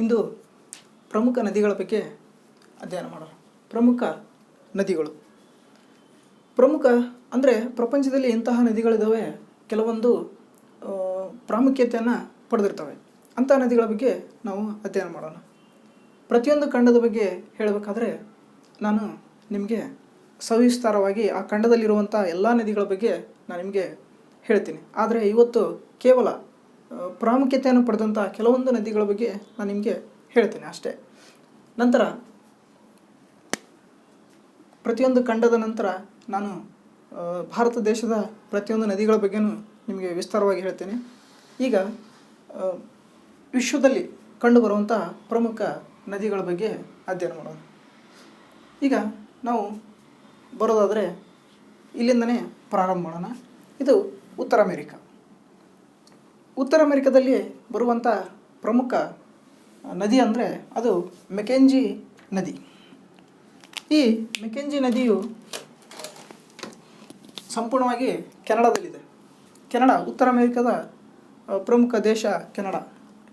ಇಂದು ಪ್ರಮುಖ ನದಿಗಳ ಬಗ್ಗೆ ಅಧ್ಯಯನ ಮಾಡೋಣ. ಪ್ರಮುಖ ನದಿಗಳು ಪ್ರಮುಖ ಅಂದರೆ ಪ್ರಪಂಚದಲ್ಲಿ ಇಂತಹ ನದಿಗಳಿದ್ದಾವೆ, ಕೆಲವೊಂದು ಪ್ರಾಮುಖ್ಯತೆಯನ್ನು ಪಡೆದಿರ್ತವೆ. ಅಂಥ ನದಿಗಳ ಬಗ್ಗೆ ನಾವು ಅಧ್ಯಯನ ಮಾಡೋಣ. ಪ್ರತಿಯೊಂದು ಖಂಡದ ಬಗ್ಗೆ ಹೇಳಬೇಕಾದ್ರೆ ನಾನು ನಿಮಗೆ ಸವಿಸ್ತಾರವಾಗಿ ಆ ಖಂಡದಲ್ಲಿರುವಂಥ ಎಲ್ಲ ನದಿಗಳ ಬಗ್ಗೆ ನಾನು ನಿಮಗೆ ಹೇಳ್ತೀನಿ. ಆದರೆ ಇವತ್ತು ಕೇವಲ ಪ್ರಾಮುಖ್ಯತೆಯನ್ನು ಪಡೆದಂಥ ಕೆಲವೊಂದು ನದಿಗಳ ಬಗ್ಗೆ ನಾನು ನಿಮಗೆ ಹೇಳ್ತೀನಿ ಅಷ್ಟೇ. ನಂತರ ಪ್ರತಿಯೊಂದು ಖಂಡದ ನಂತರ ನಾನು ಭಾರತ ದೇಶದ ಪ್ರತಿಯೊಂದು ನದಿಗಳ ಬಗ್ಗೆಯೂ ನಿಮಗೆ ವಿಸ್ತಾರವಾಗಿ ಹೇಳ್ತೇನೆ. ಈಗ ವಿಶ್ವದಲ್ಲಿ ಕಂಡುಬರುವಂಥ ಪ್ರಮುಖ ನದಿಗಳ ಬಗ್ಗೆ ಅಧ್ಯಯನ ಮಾಡೋಣ. ಈಗ ನಾವು ಬರೋದಾದರೆ ಇಲ್ಲಿಂದನೇ ಪ್ರಾರಂಭ ಮಾಡೋಣ. ಇದು ಉತ್ತರ ಅಮೆರಿಕಾ. ಉತ್ತರ ಅಮೆರಿಕಾದಲ್ಲಿ ಬರುವಂಥ ಪ್ರಮುಖ ನದಿ ಅಂದರೆ ಅದು ಮೆಕೆಂಜಿ ನದಿ. ಈ ಮೆಕೆಂಜಿ ನದಿಯು ಸಂಪೂರ್ಣವಾಗಿ ಕೆನಡಾದಲ್ಲಿದೆ. ಕೆನಡಾ, ಉತ್ತರ ಅಮೆರಿಕದ ಪ್ರಮುಖ ದೇಶ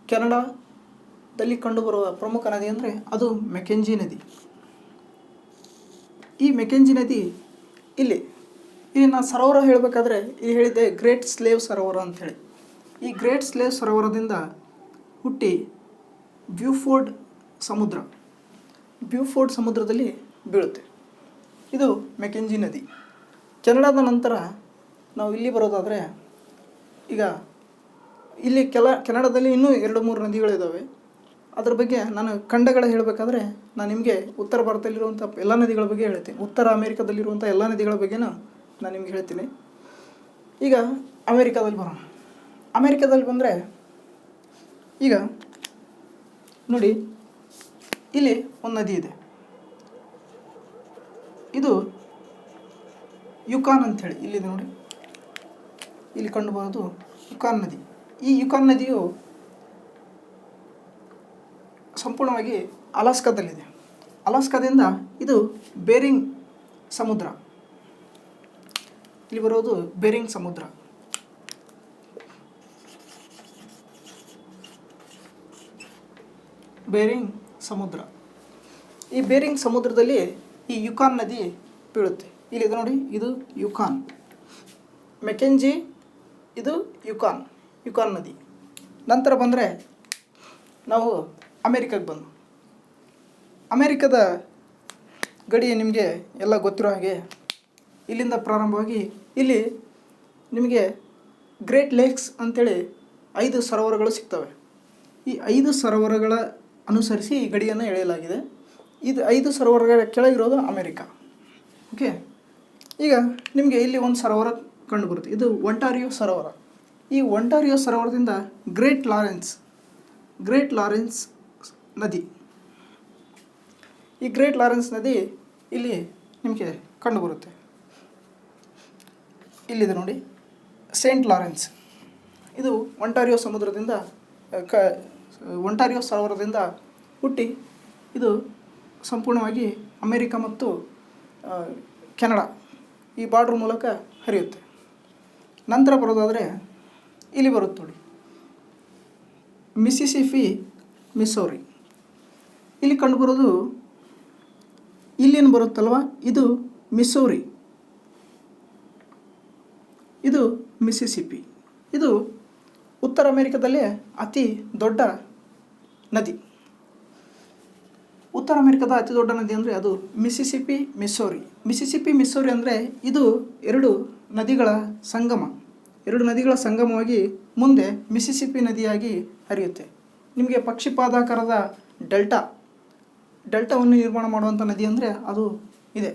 ಕೆನಡಾದಲ್ಲಿ ಕಂಡುಬರುವ ಪ್ರಮುಖ ನದಿ ಅಂದರೆ ಅದು ಮೆಕೆಂಜಿ ನದಿ. ಈ ಮೆಕೆಂಜಿ ನದಿ ಇಲ್ಲಿ ನಾನು ಸರೋವರ ಹೇಳಬೇಕಾದ್ರೆ ಇಲ್ಲಿ ಹೇಳಿದ್ದೆ ಗ್ರೇಟ್ ಸ್ಲೇವ್ ಸರೋವರ ಅಂಥೇಳಿ. ಈ ಗ್ರೇಟ್ ಸ್ಲೇವ್ ಸರೋವರದಿಂದ ಹುಟ್ಟಿ ಬ್ಯೂಫೋರ್ಡ್ ಸಮುದ್ರದಲ್ಲಿ ಬೀಳುತ್ತೆ. ಇದು ಮೆಕೆಂಜಿ ನದಿ. ಕೆನಡಾದ ನಂತರ ನಾವು ಇಲ್ಲಿ ಬರೋದಾದರೆ ಈಗ ಇಲ್ಲಿ ಕೆನಡಾದಲ್ಲಿ ಇನ್ನೂ 2-3 ನದಿಗಳಿದ್ದಾವೆ. ಅದ್ರ ಬಗ್ಗೆ ನಾನು ಖಂಡಗಳ ಹೇಳಬೇಕಾದ್ರೆ ನಾನು ನಿಮಗೆ ಉತ್ತರ ಭಾರತದಲ್ಲಿರುವಂಥ ಎಲ್ಲ ನದಿಗಳ ಬಗ್ಗೆ ಹೇಳ್ತೀನಿ. ಉತ್ತರ ಅಮೆರಿಕದಲ್ಲಿರುವಂಥ ಎಲ್ಲ ನದಿಗಳ ಬಗ್ಗೆನೂ ನಾನು ನಿಮ್ಗೆ ಹೇಳ್ತೀನಿ. ಈಗ ಅಮೆರಿಕದಲ್ಲಿ ಬರೋಣ. ಅಮೆರಿಕದಲ್ಲಿ ಬಂದರೆ ಈಗ ನೋಡಿ, ಇಲ್ಲಿ ಒಂದು ನದಿ ಇದೆ. ಇದು ಯುಕಾನ್ ಅಂಥೇಳಿ ಇಲ್ಲಿದೆ ನೋಡಿ. ಇಲ್ಲಿ ಕಂಡುಬರೋದು ಯುಕಾನ್ ನದಿ. ಈ ಯುಕಾನ್ ನದಿಯು ಸಂಪೂರ್ಣವಾಗಿ ಅಲಾಸ್ಕಾದಲ್ಲಿದೆ. ಅಲಾಸ್ಕಾದಿಂದ ಇದು ಬೇರಿಂಗ್ ಸಮುದ್ರ. ಇಲ್ಲಿ ಬರೋದು ಬೇರಿಂಗ್ ಸಮುದ್ರ. ಈ ಬೇರಿಂಗ್ ಸಮುದ್ರದಲ್ಲಿ ಈ ಯುಕಾನ್ ನದಿ ಬೀಳುತ್ತೆ. ಇಲ್ಲಿದೆ ನೋಡಿ, ಇದು ಯುಕಾನ್. ಮೆಕೆಂಜಿ, ಇದು ಯುಕಾನ್ ನದಿ. ನಂತರ ಬಂದರೆ ನಾವು ಅಮೇರಿಕಕ್ಕೆ ಬಂದು, ಅಮೇರಿಕದ ಗಡಿ ನಿಮಗೆ ಎಲ್ಲ ಗೊತ್ತಿರೋ ಹಾಗೆ ಇಲ್ಲಿಂದ ಪ್ರಾರಂಭವಾಗಿ ಇಲ್ಲಿ ನಿಮಗೆ ಗ್ರೇಟ್ ಲೇಕ್ಸ್ ಅಂಥೇಳಿ 5 ಸರೋವರಗಳು ಸಿಗ್ತವೆ. ಈ 5 ಸರೋವರಗಳ ಅನುಸರಿಸಿ ಈ ಗಡಿಯನ್ನು ಎಳೆಯಲಾಗಿದೆ. ಇದು 5 ಸರೋವರಗಳ ಕೆಳಗಿರೋದು ಅಮೇರಿಕಾ. ಓಕೆ, ಈಗ ನಿಮಗೆ ಇಲ್ಲಿ ಒಂದು ಸರೋವರ ಕಂಡುಬರುತ್ತೆ. ಇದು ಒಂಟಾರಿಯೋ ಸರೋವರ. ಈ ಒಂಟಾರಿಯೋ ಸರೋವರದಿಂದ ಗ್ರೇಟ್ ಲಾರೆನ್ಸ್ ನದಿ. ಈ ಗ್ರೇಟ್ ಲಾರೆನ್ಸ್ ನದಿ ಇಲ್ಲಿ ನಿಮಗೆ ಕಂಡುಬರುತ್ತೆ. ಇಲ್ಲಿದೆ ನೋಡಿ, ಸೇಂಟ್ ಲಾರೆನ್ಸ್. ಇದು ಒಂಟಾರಿಯೋ ಸರೋವರದಿಂದ ಹುಟ್ಟಿ ಇದು ಸಂಪೂರ್ಣವಾಗಿ ಅಮೇರಿಕಾ ಮತ್ತು ಕೆನಡಾ ಈ ಬಾರ್ಡ್ರ್ ಮೂಲಕ ಹರಿಯುತ್ತೆ. ನಂತರ ಬರೋದಾದರೆ ಇಲ್ಲಿ ಬರುತ್ತೆ ನೋಡಿ, ಮಿಸ್ಸೌರಿ. ಇಲ್ಲಿ ಕಂಡುಬರೋದು ಇಲ್ಲೇನು ಬರುತ್ತಲ್ವ, ಇದು ಮಿಸ್ಸೌರಿ, ಇದು ಮಿಸಿಸಿಪಿ. ಇದು ಉತ್ತರ ಅಮೆರಿಕದಲ್ಲೇ ಅತಿ ದೊಡ್ಡ ನದಿ. ಉತ್ತರ ಅಮೆರಿಕದ ಅತಿ ದೊಡ್ಡ ನದಿ ಅಂದರೆ ಅದು ಮಿಸಿಸಿಪಿ ಮಿಸ್ಸೌರಿ ಅಂದರೆ ಇದು 2 ನದಿಗಳ ಸಂಗಮವಾಗಿ ಮುಂದೆ ಮಿಸಿಸಿಪಿ ನದಿಯಾಗಿ ಹರಿಯುತ್ತೆ. ನಿಮಗೆ ಪಕ್ಷಿಪಾದಾಕಾರದ ಡೆಲ್ಟಾವನ್ನು ನಿರ್ಮಾಣ ಮಾಡುವಂಥ ನದಿ ಅಂದರೆ ಅದು ಇದೆ.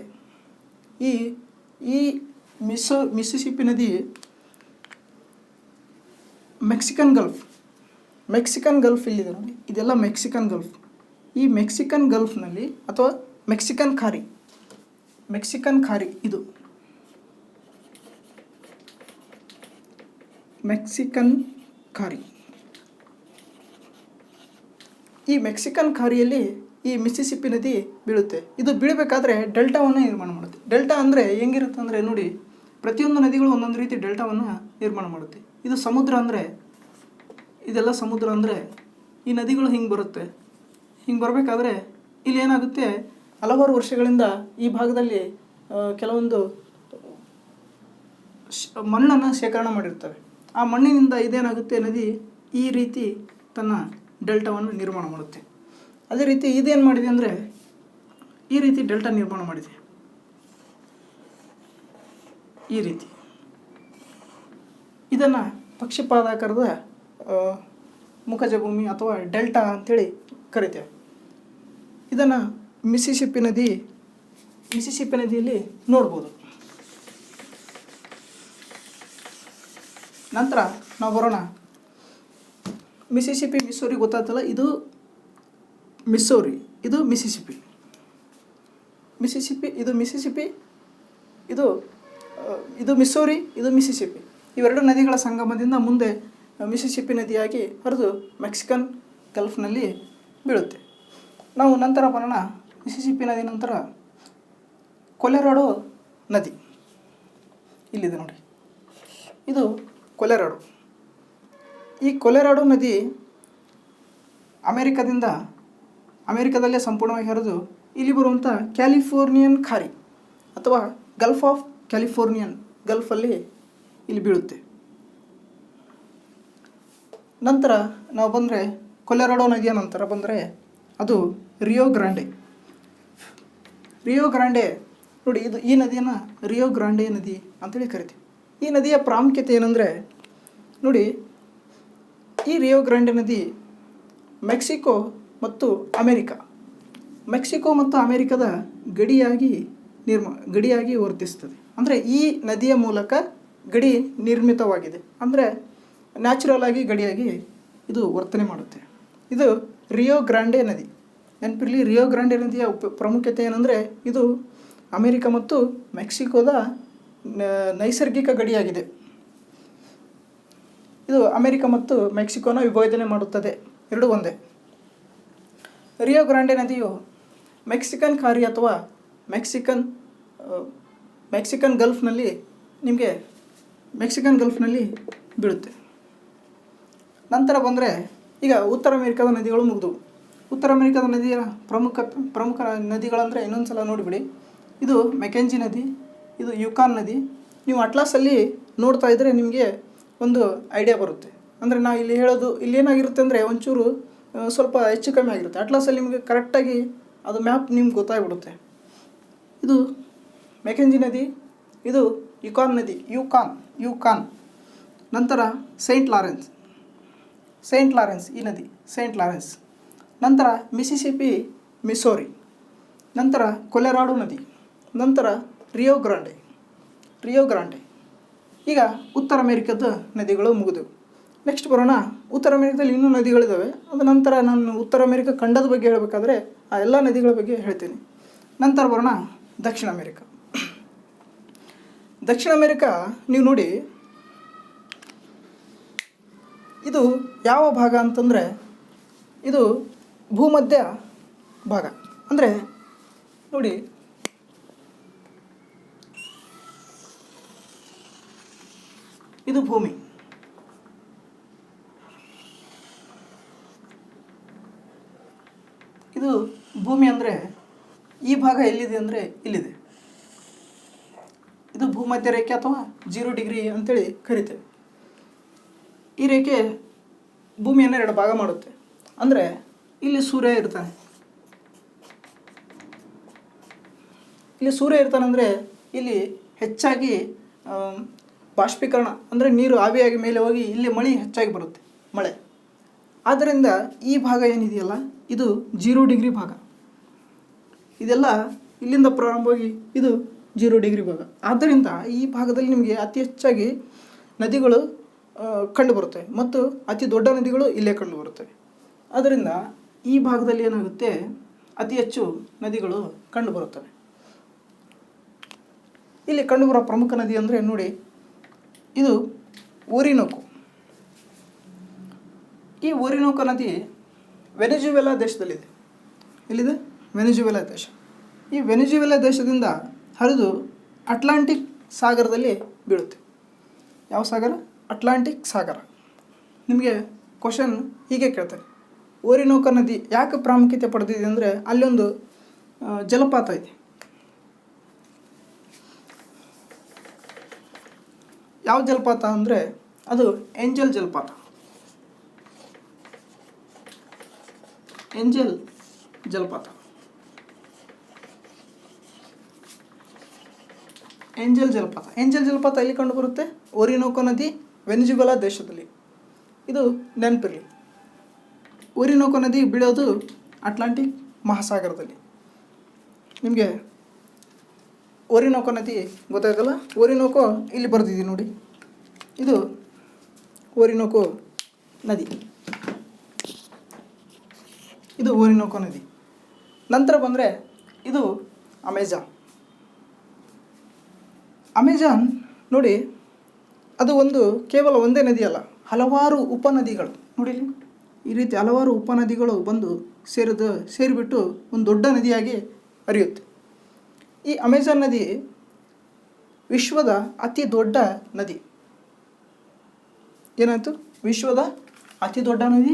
ಈ ಮಿಸಿಸಿಪಿ ನದಿ ಮೆಕ್ಸಿಕನ್ ಗಲ್ಫ್ ಇಲ್ಲಿದೆ ನೋಡಿ, ಇದೆಲ್ಲ ಮೆಕ್ಸಿಕನ್ ಗಲ್ಫ್. ಈ ಮೆಕ್ಸಿಕನ್ ಗಲ್ಫ್ನಲ್ಲಿ ಅಥವಾ ಮೆಕ್ಸಿಕನ್ ಖಾರಿ ಇದು ಮೆಕ್ಸಿಕನ್ ಖಾರಿ. ಈ ಮೆಕ್ಸಿಕನ್ ಖಾರಿಯಲ್ಲಿ ಈ ಮಿಸಿಸಿಪಿ ನದಿ ಬೀಳುತ್ತೆ. ಇದು ಬೀಳಬೇಕಾದ್ರೆ ಡೆಲ್ಟಾವನ್ನು ನಿರ್ಮಾಣ ಮಾಡುತ್ತೆ. ಡೆಲ್ಟಾ ಅಂದರೆ ಹೆಂಗಿರುತ್ತೆ ಅಂದರೆ ನೋಡಿ, ಪ್ರತಿಯೊಂದು ನದಿಗಳು ಒಂದೊಂದು ರೀತಿ ಡೆಲ್ಟಾವನ್ನು ನಿರ್ಮಾಣ ಮಾಡುತ್ತೆ. ಇದು ಸಮುದ್ರ ಅಂದರೆ, ಇದೆಲ್ಲ ಸಮುದ್ರ ಅಂದರೆ ಈ ನದಿಗಳು ಹಿಂಗೆ ಬರುತ್ತೆ. ಹಿಂಗೆ ಬರಬೇಕಾದ್ರೆ ಇಲ್ಲಿ ಏನಾಗುತ್ತೆ, ಹಲವಾರು ವರ್ಷಗಳಿಂದ ಈ ಭಾಗದಲ್ಲಿ ಕೆಲವೊಂದು ಮಣ್ಣನ್ನು ಶೇಖರಣೆ ಮಾಡಿರ್ತವೆ. ಆ ಮಣ್ಣಿನಿಂದ ಇದೇನಾಗುತ್ತೆ, ನದಿ ಈ ರೀತಿ ತನ್ನ ಡೆಲ್ಟಾವನ್ನು ನಿರ್ಮಾಣ ಮಾಡುತ್ತೆ. ಅದೇ ರೀತಿ ಇದೇನು ಮಾಡಿದೆ ಅಂದರೆ ಈ ರೀತಿ ಡೆಲ್ಟಾ ನಿರ್ಮಾಣ ಮಾಡಿದೆ. ಈ ರೀತಿ ಇದನ್ನು ಪಕ್ಷಿಪಾದಾಕಾರದ ಮುಖಜ ಭೂಮಿ ಅಥವಾ ಡೆಲ್ಟಾ ಅಂಥೇಳಿ ಕರಿತೇವೆ. ಇದನ್ನು ಮಿಸಿಸಿಪ್ಪಿ ನದಿಯಲ್ಲಿ ನೋಡ್ಬೋದು. ನಂತರ ನಾವು ಬರೋಣ ಮಿಸಿಸಿಪ್ಪಿ, ಮಿಸ್ಸೂರಿ ಗೊತ್ತಾಗ್ತಲ್ಲ, ಇದು ಮಿಸ್ಸೂರಿ, ಇದು ಮಿಸಿಸಿಪ್ಪಿ. ಇದು ಮಿಸಿಸಿಪ್ಪಿ, ಇದು ಮಿಸ್ಸೂರಿ, ಇದು ಮಿಸಿಸಿಪ್ಪಿ. ಇವೆರಡು ನದಿಗಳ ಸಂಗಮದಿಂದ ಮುಂದೆ ಮಿಸಿಸಿಪ್ಪಿ ನದಿಯಾಗಿ ಹರಿದು ಮೆಕ್ಸಿಕನ್ ಗಲ್ಫ್ನಲ್ಲಿ ಬೀಳುತ್ತೆ. ನಾವು ನಂತರ ಬರೋಣ ಮಿಸಿಸಿಪ್ಪಿ ನದಿ ನಂತರ ಕೊಲೆರಾಡೋ ನದಿ. ಇಲ್ಲಿದೆ ನೋಡಿ, ಇದು ಕೊಲೆರಾಡೋ. ಈ ಕೊಲೆರಾಡೋ ನದಿ ಅಮೇರಿಕಾದಲ್ಲೇ ಸಂಪೂರ್ಣವಾಗಿ ಹರಿದು ಇಲ್ಲಿ ಬರುವಂಥ ಕ್ಯಾಲಿಫೋರ್ನಿಯನ್ ಖಾರಿ ಅಥವಾ ಗಲ್ಫ್ ಆಫ್ ಕ್ಯಾಲಿಫೋರ್ನಿಯನ್ ಗಲ್ಫಲ್ಲಿ ಇಲ್ಲಿ ಬೀಳುತ್ತೆ. ನಂತರ ನಾವು ಬಂದರೆ ಕೊಲೆರಾಡೋ ನದಿಯ ನಂತರ ಬಂದರೆ ಅದು ರಿಯೋ ಗ್ರಾಂಡೆ ನೋಡಿ. ಈ ನದಿಯನ್ನು ರಿಯೋ ಗ್ರಾಂಡೆ ನದಿ ಅಂತೇಳಿ ಕರಿತೀವಿ. ಈ ನದಿಯ ಪ್ರಾಮುಖ್ಯತೆ ಏನಂದರೆ ನೋಡಿ, ಈ ರಿಯೋ ಗ್ರಾಂಡೆ ನದಿ ಮೆಕ್ಸಿಕೋ ಮತ್ತು ಅಮೇರಿಕದ ಗಡಿಯಾಗಿ ವರ್ತಿಸ್ತದೆ. ಅಂದರೆ ಈ ನದಿಯ ಮೂಲಕ ಗಡಿ ನಿರ್ಮಿತವಾಗಿದೆ, ಅಂದರೆ ನ್ಯಾಚುರಲ್ ಆಗಿ ಗಡಿಯಾಗಿ ಇದು ವರ್ತನೆ ಮಾಡುತ್ತೆ. ಇದು ರಿಯೋ ಗ್ರಾಂಡೆ ನದಿ. ನೆನಪಿರಲಿ, ರಿಯೋ ಗ್ರಾಂಡೆ ನದಿಯ ಪ್ರಾಮುಖ್ಯತೆ ಏನಂದರೆ ಇದು ಅಮೇರಿಕ ಮತ್ತು ಮೆಕ್ಸಿಕೋದ ನೈಸರ್ಗಿಕ ಗಡಿಯಾಗಿದೆ. ಇದು ಅಮೇರಿಕ ಮತ್ತು ಮೆಕ್ಸಿಕೋನ ವಿಭಜನೆ ಮಾಡುತ್ತದೆ, ಎರಡೂ ಒಂದೇ. ರಿಯೋ ಗ್ರಾಂಡೆ ನದಿಯು ಮೆಕ್ಸಿಕನ್ ಖಾರಿ ಅಥವಾ ಮೆಕ್ಸಿಕನ್ ಗಲ್ಫ್ನಲ್ಲಿ ಬೀಳುತ್ತೆ. ನಂತರ ಬಂದರೆ ಈಗ ಉತ್ತರ ಅಮೇರಿಕಾದ ನದಿಗಳು ಮುಗಿದವು. ಉತ್ತರ ಅಮೇರಿಕಾದ ನದಿಯ ಪ್ರಮುಖ ನದಿಗಳಂದರೆ ಇನ್ನೊಂದು ಸಲ ನೋಡಿಬಿಡಿ. ಇದು ಮೆಕೆಂಜಿ ನದಿ, ಇದು ಯುಕಾನ್ ನದಿ. ನೀವು ಅಟ್ಲಾಸಲ್ಲಿ ನೋಡ್ತಾ ಇದ್ದರೆ ನಿಮಗೆ ಒಂದು ಐಡಿಯಾ ಬರುತ್ತೆ. ಅಂದರೆ ನಾವು ಇಲ್ಲಿ ಹೇಳೋದು ಇಲ್ಲೇನಾಗಿರುತ್ತೆ ಅಂದರೆ ಒಂಚೂರು ಸ್ವಲ್ಪ ಹೆಚ್ಚು ಕಮ್ಮಿ ಆಗಿರುತ್ತೆ. ಅಟ್ಲಾಸಲ್ಲಿ ನಿಮಗೆ ಕರೆಕ್ಟಾಗಿ ಅದು ಮ್ಯಾಪ್ ನಿಮ್ಗೆ ಗೊತ್ತಾಗ್ಬಿಡುತ್ತೆ. ಇದು ಮೆಕೆಂಜಿ ನದಿ, ಇದು ಯುಕಾನ್ ನದಿ, ಯುಕಾನ್. ನಂತರ ಸೈಂಟ್ ಲಾರೆನ್ಸ್ ಈ ನದಿ, ಸೈಂಟ್ ಲಾರೆನ್ಸ್. ನಂತರ ಮಿಸಿಸಿಪ್ಪಿ, ಮಿಸ್ಸೂರಿ. ನಂತರ ಕೊಲೆರಾಡೋ ನದಿ. ನಂತರ ರಿಯೋ ಗ್ರಾಂಡೆ. ಈಗ ಉತ್ತರ ಅಮೇರಿಕದ ನದಿಗಳು ಮುಗಿದವು. ನೆಕ್ಸ್ಟ್ ಬರೋಣ, ಉತ್ತರ ಅಮೇರಿಕದಲ್ಲಿ ಇನ್ನೂ ನದಿಗಳಿದ್ದಾವೆ. ಅದ ನಂತರ ನಾನು ಉತ್ತರ ಅಮೇರಿಕ ಖಂಡದ ಬಗ್ಗೆ ಹೇಳಬೇಕಾದ್ರೆ ಆ ಎಲ್ಲ ನದಿಗಳ ಬಗ್ಗೆ ಹೇಳ್ತೀನಿ. ನಂತರ ಬರೋಣ ದಕ್ಷಿಣ ಅಮೇರಿಕ. ನೀವು ನೋಡಿ, ಇದು ಯಾವ ಭಾಗ ಅಂತಂದರೆ ಇದು ಭೂಮಧ್ಯ ಭಾಗ. ಅಂದರೆ ನೋಡಿ, ಇದು ಭೂಮಿ, ಅಂದರೆ ಈ ಭಾಗ ಎಲ್ಲಿದೆ ಅಂದರೆ ಇಲ್ಲಿದೆ. ಇದು ಭೂಮಧ್ಯ ರೇಖೆ ಅಥವಾ 0 ಡಿಗ್ರಿ ಅಂತೇಳಿ ಕರಿತೇವೆ. ಈ ರೇಖೆ ಭೂಮಿಯನ್ನು 2 ಭಾಗ ಮಾಡುತ್ತೆ. ಅಂದರೆ ಇಲ್ಲಿ ಸೂರ್ಯ ಇರ್ತಾನೆ. ಅಂದರೆ ಇಲ್ಲಿ ಹೆಚ್ಚಾಗಿ ಬಾಷ್ಪೀಕರಣ, ಅಂದರೆ ನೀರು ಆವಿಯಾಗಿ ಮೇಲೆ ಹೋಗಿ ಇಲ್ಲಿ ಮಳೆ ಹೆಚ್ಚಾಗಿ ಬರುತ್ತೆ, ಮಳೆ. ಆದ್ದರಿಂದ ಈ ಭಾಗ ಏನಿದೆಯಲ್ಲ, ಇದು 0 ಡಿಗ್ರಿ ಭಾಗ. ಇದೆಲ್ಲ ಇಲ್ಲಿಂದ ಪ್ರಾರಂಭವಾಗಿ ಇದು 0 ಡಿಗ್ರಿ ಭಾಗ. ಆದ್ದರಿಂದ ಈ ಭಾಗದಲ್ಲಿ ನಿಮಗೆ ಅತಿ ಹೆಚ್ಚಾಗಿ ನದಿಗಳು ಕಂಡುಬರುತ್ತವೆ ಮತ್ತು ಅತಿ ದೊಡ್ಡ ನದಿಗಳು ಇಲ್ಲೇ ಕಂಡುಬರುತ್ತವೆ. ಆದ್ದರಿಂದ ಈ ಭಾಗದಲ್ಲಿ ಏನಾಗುತ್ತೆ, ಅತಿ ಹೆಚ್ಚು ನದಿಗಳು ಕಂಡುಬರುತ್ತವೆ. ಇಲ್ಲಿ ಕಂಡುಬರುವ ಪ್ರಮುಖ ನದಿ ಅಂದರೆ ನೋಡಿ, ಇದು ಓರಿನೋಕೊ. ಈ ಓರಿನೋಕೊ ನದಿ ವೆನೆಜುವೆಲಾ ದೇಶದಲ್ಲಿದೆ. ಎಲ್ಲಿದೆ? ವೆನೆಜುವೆಲಾ ದೇಶ. ಈ ವೆನೆಜುವೆಲಾ ದೇಶದಿಂದ ಹರಿದು ಅಟ್ಲಾಂಟಿಕ್ ಸಾಗರದಲ್ಲಿ ಬೀಳುತ್ತೆ. ಯಾವ ಸಾಗರ? ಅಟ್ಲಾಂಟಿಕ್ ಸಾಗರ. ನಿಮಗೆ ಕ್ವಶನ್ ಹೀಗೆ ಕೇಳ್ತಾರೆ, ಓರಿನೋಕ ನದಿ ಯಾಕೆ ಪ್ರಾಮುಖ್ಯತೆ ಪಡೆದಿದೆ ಅಂದರೆ ಅಲ್ಲೊಂದು ಜಲಪಾತ ಇದೆ. ಯಾವ ಜಲಪಾತ ಅಂದರೆ ಅದು ಏಂಜಲ್ ಜಲಪಾತ. ಏಂಜಲ್ ಜಲಪಾತ ಏಂಜಲ್ ಜಲಪಾತ ಎಲ್ಲಿ ಕಂಡು ಬರುತ್ತೆ? ಓರಿನೋಕೋ ನದಿ ವೆನಿಜುವೆಲಾ ದೇಶದಲ್ಲಿ. ಇದು ನೆನಪಿರಲಿ. ಓರಿನೋಕೋ ನದಿ ಬೀಳೋದು ಅಟ್ಲಾಂಟಿಕ್ ಮಹಾಸಾಗರದಲ್ಲಿ. ನಿಮಗೆ ಓರಿನೋಕೋ ನದಿ ಗೊತ್ತಾಗಲ್ಲ. ಓರಿನೋಕೋ ಇಲ್ಲಿ ಬರೆದಿದ್ದೀವಿ ನೋಡಿ, ಇದು ಓರಿನೋಕೋ ನದಿ. ಇದು ಓರಿನೋಕೋ ನದಿ. ನಂತರ ಬಂದರೆ ಇದು ಅಮೆಜಾನ್ ನೋಡಿ, ಅದು ಕೇವಲ ಒಂದೇ ನದಿ ಅಲ್ಲ, ಹಲವಾರು ಉಪನದಿಗಳು ನೋಡಿ. ಈ ರೀತಿ ಹಲವಾರು ಉಪನದಿಗಳು ಬಂದು ಸೇರಿಬಿಟ್ಟು ಒಂದು ದೊಡ್ಡ ನದಿಯಾಗಿ ಹರಿಯುತ್ತೆ. ಈ ಅಮೆಜಾನ್ ನದಿ ವಿಶ್ವದ ಅತಿ ದೊಡ್ಡ ನದಿ. ಏನಾಯಿತು? ವಿಶ್ವದ ಅತಿ ದೊಡ್ಡ ನದಿ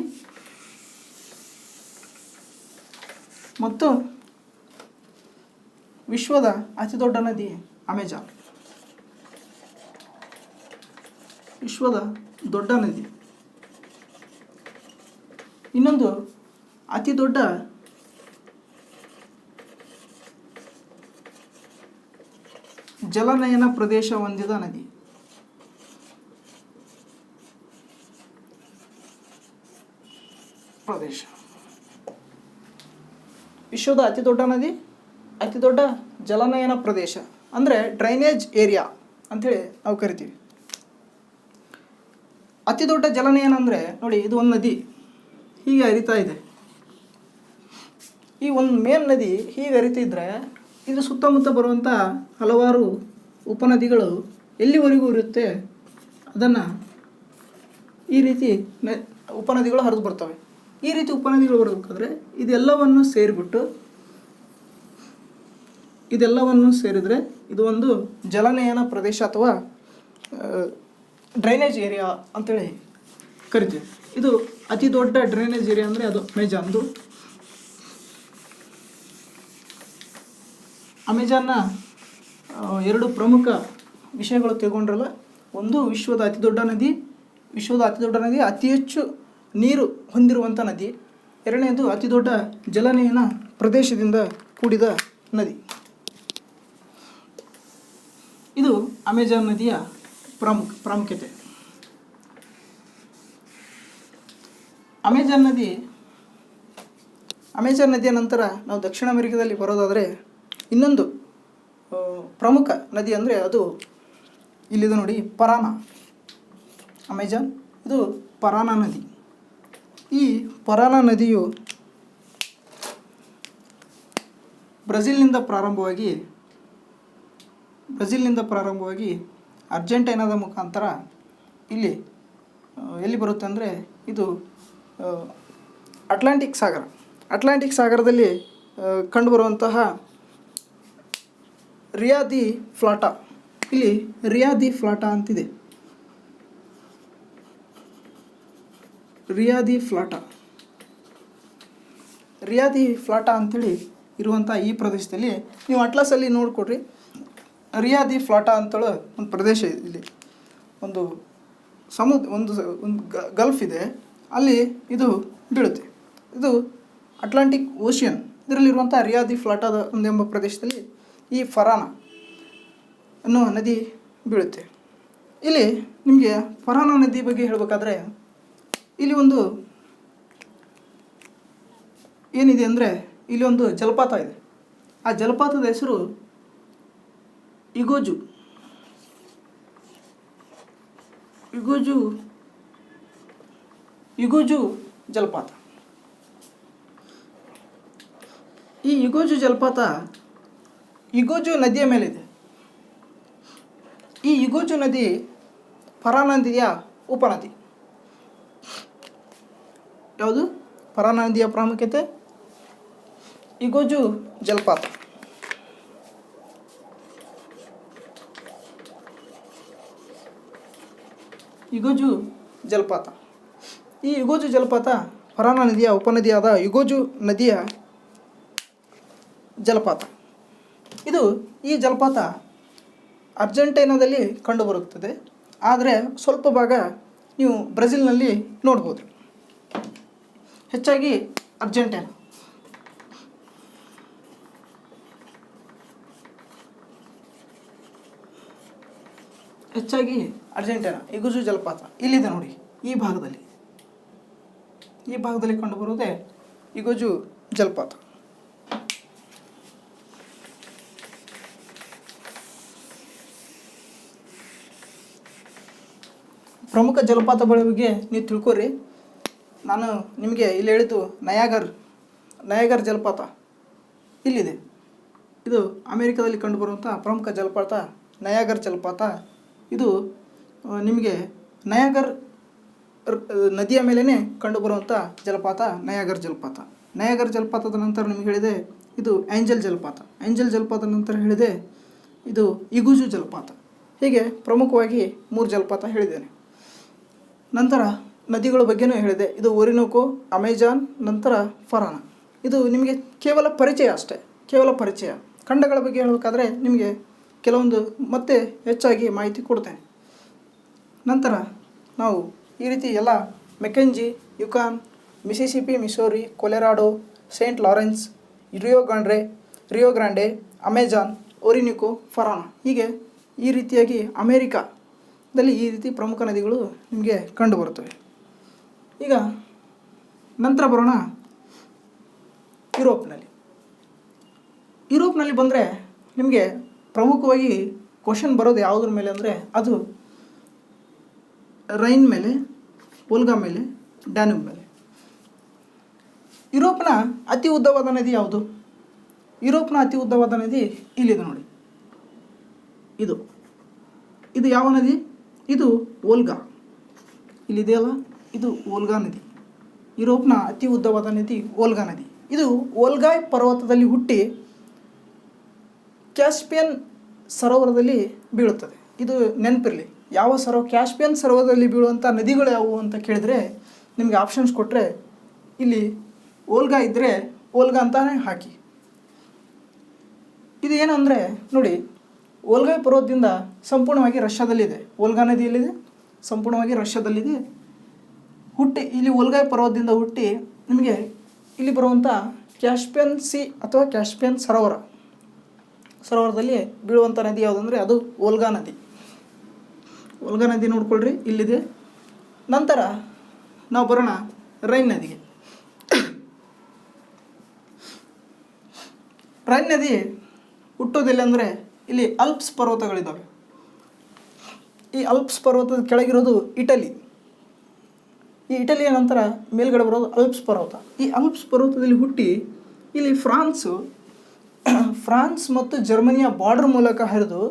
ಮತ್ತು ವಿಶ್ವದ ಅತಿ ದೊಡ್ಡ ನದಿ ಅಮೆಜಾನ್. ವಿಶ್ವದ ದೊಡ್ಡ ನದಿ. ಇನ್ನೊಂದು ಅತಿ ದೊಡ್ಡ ಜಲನಯನ ಪ್ರದೇಶ ಹೊಂದಿದ ನದಿ. ವಿಶ್ವದ ಅತಿ ದೊಡ್ಡ ನದಿ, ಅತಿ ದೊಡ್ಡ ಜಲನಯನ ಪ್ರದೇಶ ಅಂದರೆ ಡ್ರೈನೇಜ್ ಏರಿಯಾ ಅಂಥೇಳಿ ನಾವು ಕರಿತೀವಿ. ಅತಿ ದೊಡ್ಡ ಜಲನಯನ ಅಂದರೆ ನೋಡಿ, ಇದು ಒಂದು ನದಿ ಹೀಗೆ ಹರಿತಾ ಇದೆ. ಈ ಒಂದು ಮೇನ್ ನದಿ ಹೀಗೆ ಹರಿತಿದ್ರೆ ಇದು ಸುತ್ತಮುತ್ತ ಬರುವಂಥ ಹಲವಾರು ಉಪನದಿಗಳು ಎಲ್ಲಿವರೆಗೂ ಇರುತ್ತೆ ಅದನ್ನು ಈ ರೀತಿ ಉಪನದಿಗಳು ಹರಿದು ಬರ್ತವೆ. ಈ ರೀತಿ ಉಪನದಿಗಳು ಬರಬೇಕಾದ್ರೆ ಇದೆಲ್ಲವನ್ನು ಸೇರಿದರೆ ಇದು ಒಂದು ಜಲನಯನ ಪ್ರದೇಶ ಅಥವಾ ಡ್ರೈನೇಜ್ ಏರಿಯಾ ಅಂತೇಳಿ ಕರಿತೀವಿ. ಇದು ಅತಿ ದೊಡ್ಡ ಡ್ರೈನೇಜ್ ಏರಿಯಾ ಅಂದರೆ ಅದು ಅಮೆಜಾನ್ದು. ಅಮೆಜಾನ್ನ ಎರಡು ಪ್ರಮುಖ ವಿಷಯಗಳು ತಿಳ್ಕೊಂಡ್ರಲ್ಲ. ಒಂದು ವಿಶ್ವದ ಅತಿ ದೊಡ್ಡ ನದಿ, ಅತಿ ಹೆಚ್ಚು ನೀರು ಹೊಂದಿರುವಂಥ ನದಿ. ಎರಡನೇದು ಅತಿ ದೊಡ್ಡ ಜಲನಯನ ಪ್ರದೇಶದಿಂದ ಕೂಡಿದ ನದಿ. ಇದು ಅಮೆಜಾನ್ ನದಿಯ ಪ್ರಾಮುಖ್ಯತೆ. ಅಮೆಜಾನ್ ನದಿಯ ನಂತರ ನಾವು ದಕ್ಷಿಣ ಅಮೆರಿಕದಲ್ಲಿ ಬರೋದಾದರೆ ಇನ್ನೊಂದು ಪ್ರಮುಖ ನದಿ ಅಂದರೆ ಅದು ಇಲ್ಲಿದೆ ನೋಡಿ, ಪರಾನ. ಅಮೆಜಾನ್, ಇದು ಪರಾನ ನದಿ. ಈ ಪರಾನ ನದಿಯು ಬ್ರೆಜಿಲ್ನಿಂದ ಪ್ರಾರಂಭವಾಗಿ ಅರ್ಜೆಂಟೈನಾದ ಮುಖಾಂತರ ಎಲ್ಲಿ ಬರುತ್ತೆ ಅಂದರೆ ಇದು ಅಟ್ಲಾಂಟಿಕ್ ಸಾಗರದಲ್ಲಿ ಕಂಡುಬರುವಂತಹ ರಿಯಾ ದಿ ಪ್ಲಾಟಾ. ಇಲ್ಲಿ ರಿಯಾ ದಿ ಪ್ಲಾಟಾ ಅಂತಿದೆ. ರಿಯಾ ದಿ ಪ್ಲಾಟಾ ಅಂಥೇಳಿ ಇರುವಂಥ ಈ ಪ್ರದೇಶದಲ್ಲಿ ನೀವು ಅಟ್ಲಾಸಲ್ಲಿ ನೋಡಿಕೊಡ್ರಿ. ರಿಯಾ ದಿ ಪ್ಲಾಟಾ ಅಂತೇಳಿ ಒಂದು ಪ್ರದೇಶ ಇದೆ. ಇಲ್ಲಿ ಒಂದು ಗಲ್ಫ್ ಇದೆ, ಅಲ್ಲಿ ಇದು ಬೀಳುತ್ತೆ. ಇದು ಅಟ್ಲಾಂಟಿಕ್ ಓಷಿಯನ್, ಇದರಲ್ಲಿರುವಂಥ ರಿಯಾ ದಿ ಪ್ಲಾಟಾದ ಎಂಬ ಪ್ರದೇಶದಲ್ಲಿ ಈ ಫರಾನ ಅನ್ನುವ ನದಿ ಬೀಳುತ್ತೆ. ಇಲ್ಲಿ ನಿಮಗೆ ಫರಾನ ನದಿ ಬಗ್ಗೆ ಹೇಳಬೇಕಾದ್ರೆ ಇಲ್ಲಿ ಒಂದು ಏನಿದೆ ಅಂದರೆ ಇಲ್ಲಿ ಒಂದು ಜಲಪಾತ ಇದೆ. ಆ ಜಲಪಾತದ ಹೆಸರು ಇಗೋಜು ಜಲಪಾತ. ಈ ಇಗೋಜು ಜಲಪಾತ ಇಗೋಜು ನದಿಯ ಮೇಲಿದೆ. ಈ ಇಗೋಜು ನದಿ ಫರಾನ ನದಿಯ ಉಪನದಿ. ಯಾವುದು? ಫರಾನ ನದಿಯ ಪ್ರಾಮುಖ್ಯತೆ ಇಗೋಜು ಜಲಪಾತ. ಈ ಇಗೋಜು ಜಲಪಾತ ಫರಾನಾ ನದಿಯ ಉಪನದಿಯಾದ ಯುಗೋಜು ನದಿಯ ಜಲಪಾತ. ಈ ಜಲಪಾತ ಅರ್ಜೆಂಟೈನಾದಲ್ಲಿ ಕಂಡುಬರುತ್ತದೆ, ಆದರೆ ಸ್ವಲ್ಪ ಭಾಗ ನೀವು ಬ್ರೆಜಿಲ್ನಲ್ಲಿ ನೋಡ್ಬೋದು. ಹೆಚ್ಚಾಗಿ ಅರ್ಜೆಂಟೈನಾ. ಇಗುಜು ಜಲಪಾತ ಇಲ್ಲಿದೆ ನೋಡಿ. ಈ ಭಾಗದಲ್ಲಿ ಕಂಡುಬರುವುದೇ ಇಗುಜು ಜಲಪಾತ. ಪ್ರಮುಖ ಜಲಪಾತಗಳ ಬಗ್ಗೆ ನೀವು ತಿಳ್ಕೊರಿ. ನಾನು ನಿಮಗೆ ಇಲ್ಲಿ ಹೇಳಿದ್ದು ನಯಾಗರ್ ಜಲಪಾತ ಇಲ್ಲಿದೆ. ಇದು ಅಮೇರಿಕಾದಲ್ಲಿ ಕಂಡುಬರುವಂಥ ಪ್ರಮುಖ ಜಲಪಾತ ನಯಾಗರ್ ಜಲಪಾತ. ಇದು ನಿಮಗೆ ನಯಾಗರ್ ನದಿಯ ಮೇಲೇ ಕಂಡುಬರುವಂಥ ಜಲಪಾತ ನಯಾಗರ್ ಜಲಪಾತದ ನಂತರ ನಿಮಗೆ ಹೇಳಿದೆ ಇದು ಏಂಜಲ್ ಜಲಪಾತದ ನಂತರ ಹೇಳಿದೆ ಇದು ಇಗುಜು ಜಲಪಾತ. ಹೀಗೆ ಪ್ರಮುಖವಾಗಿ 3 ಜಲಪಾತ ಹೇಳಿದ್ದೇನೆ. ನಂತರ ನದಿಗಳ ಬಗ್ಗೆನೂ ಹೇಳಿದೆ. ಇದು ಒರಿನೋಕೋ, ಅಮೆಜಾನ್, ನಂತರ ಫರಾನಾ. ಇದು ನಿಮಗೆ ಕೇವಲ ಪರಿಚಯ ಅಷ್ಟೇ, ಖಂಡಗಳ ಬಗ್ಗೆ ಹೇಳಬೇಕಾದ್ರೆ ನಿಮಗೆ ಕೆಲವೊಂದು ಮತ್ತೆ ಹೆಚ್ಚಾಗಿ ಮಾಹಿತಿ ಕೊಡ್ತೇನೆ. ನಂತರ ನಾವು ಈ ರೀತಿ ಎಲ್ಲ Mackenzie, ಯುಕಾನ್, Mississippi, ಮಿಸೋರಿ, Colorado, Saint Lawrence, ರಿಯೋ ಗ್ರಾಂಡೆ, ಅಮೆಜಾನ್, ಒರಿನಿಕೋ, ಫರಾನಾ, ಹೀಗೆ ಈ ರೀತಿಯಾಗಿ ಅಮೇರಿಕಾದಲ್ಲಿ ಈ ರೀತಿ ಪ್ರಮುಖ ನದಿಗಳು ನಿಮಗೆ ಕಂಡುಬರುತ್ತವೆ. ಈಗ ನಂತರ ಬರೋಣ ಯುರೋಪ್ನಲ್ಲಿ ಬಂದರೆ ನಿಮಗೆ ಪ್ರಮುಖವಾಗಿ ಕ್ವಶನ್ ಬರೋದು ಯಾವುದ್ರ ಮೇಲೆ ಅಂದರೆ ಅದು ರೈನ್ ಮೇಲೆ, ವೋಲ್ಗಾ ಮೇಲೆ, ಡ್ಯಾನ್ಯೂಬ್ ಮೇಲೆ. ಯುರೋಪ್ನ ಅತಿ ಉದ್ದವಾದ ನದಿ ಯಾವುದು? ಯುರೋಪ್ನ ಅತಿ ಉದ್ದವಾದ ನದಿ ಇಲ್ಲಿದೆ ನೋಡಿ. ಇದು ಯಾವ ನದಿ? ಇದು ವೋಲ್ಗಾ. ಇಲ್ಲಿದೆಯಲ್ಲ, ಇದು ವೋಲ್ಗಾ ನದಿ. ಯುರೋಪ್ನ ಅತಿ ಉದ್ದವಾದ ನದಿ ವೋಲ್ಗಾ ನದಿ. ಇದು ವೋಲ್ಗಾಯ್ ಪರ್ವತದಲ್ಲಿ ಹುಟ್ಟಿ ಕ್ಯಾಸ್ಪಿಯನ್ ಸರೋವರದಲ್ಲಿ ಬೀಳುತ್ತದೆ. ಇದು ನೆನಪಿರಲಿ, ಯಾವ ಕ್ಯಾಸ್ಪಿಯನ್ ಸರೋವರದಲ್ಲಿ ಬೀಳುವಂಥ ನದಿಗಳು ಯಾವುವು ಅಂತ ಕೇಳಿದರೆ ನಿಮಗೆ ಆಪ್ಷನ್ಸ್ ಕೊಟ್ಟರೆ ಇಲ್ಲಿ ವೋಲ್ಗಾ ಇದ್ದರೆ ವೋಲ್ಗಾ ಅಂತಾನೆ ಹಾಕಿ. ಇದು ಏನು ಅಂದರೆ ನೋಡಿ, ವೋಲ್ಗಾಯ್ ಪರ್ವತದಿಂದ ಸಂಪೂರ್ಣವಾಗಿ ರಷ್ಯಾದಲ್ಲಿದೆ. ವೋಲ್ಗಾ ನದಿ ಎಲ್ಲಿದೆ? ಸಂಪೂರ್ಣವಾಗಿ ರಷ್ಯಾದಲ್ಲಿದೆ. ಇಲ್ಲಿ ವೋಲ್ಗಾಯ್ ಪರ್ವತದಿಂದ ಹುಟ್ಟಿ ನಿಮಗೆ ಇಲ್ಲಿ ಬರುವಂಥ ಕ್ಯಾಸ್ಪಿಯನ್ ಸಿ ಅಥವಾ ಕ್ಯಾಸ್ಪಿಯನ್ ಸರೋವರದಲ್ಲಿ ಬೀಳುವಂಥ ನದಿ ಯಾವುದಂದರೆ ಅದು ವೋಲ್ಗಾ ನದಿ ನೋಡ್ಕೊಳ್ರಿ, ಇಲ್ಲಿದೆ. ನಂತರ ನಾವು ಬರೋಣ ರೈನ್ ನದಿಗೆ. ರೈನ್ ನದಿ ಹುಟ್ಟೋದಿಲ್ಲ ಅಂದರೆ ಇಲ್ಲಿ ಅಲ್ಪ್ಸ್ ಪರ್ವತಗಳಿದ್ದಾವೆ. ಈ ಅಲ್ಪ್ಸ್ ಪರ್ವತದ ಕೆಳಗಿರೋದು ಇಟಲಿ. ಈ ಇಟಲಿಯ ನಂತರ ಮೇಲ್ಗಡೆ ಬರೋದು ಅಲ್ಪ್ಸ್ ಪರ್ವತ. ಈ ಅಲ್ಪ್ಸ್ ಪರ್ವತದಲ್ಲಿ ಹುಟ್ಟಿ ಇಲ್ಲಿ ಫ್ರಾನ್ಸ್ ಮತ್ತು ಜರ್ಮನಿಯ ಬಾರ್ಡರ್ ಮೂಲಕ ಹರಿದು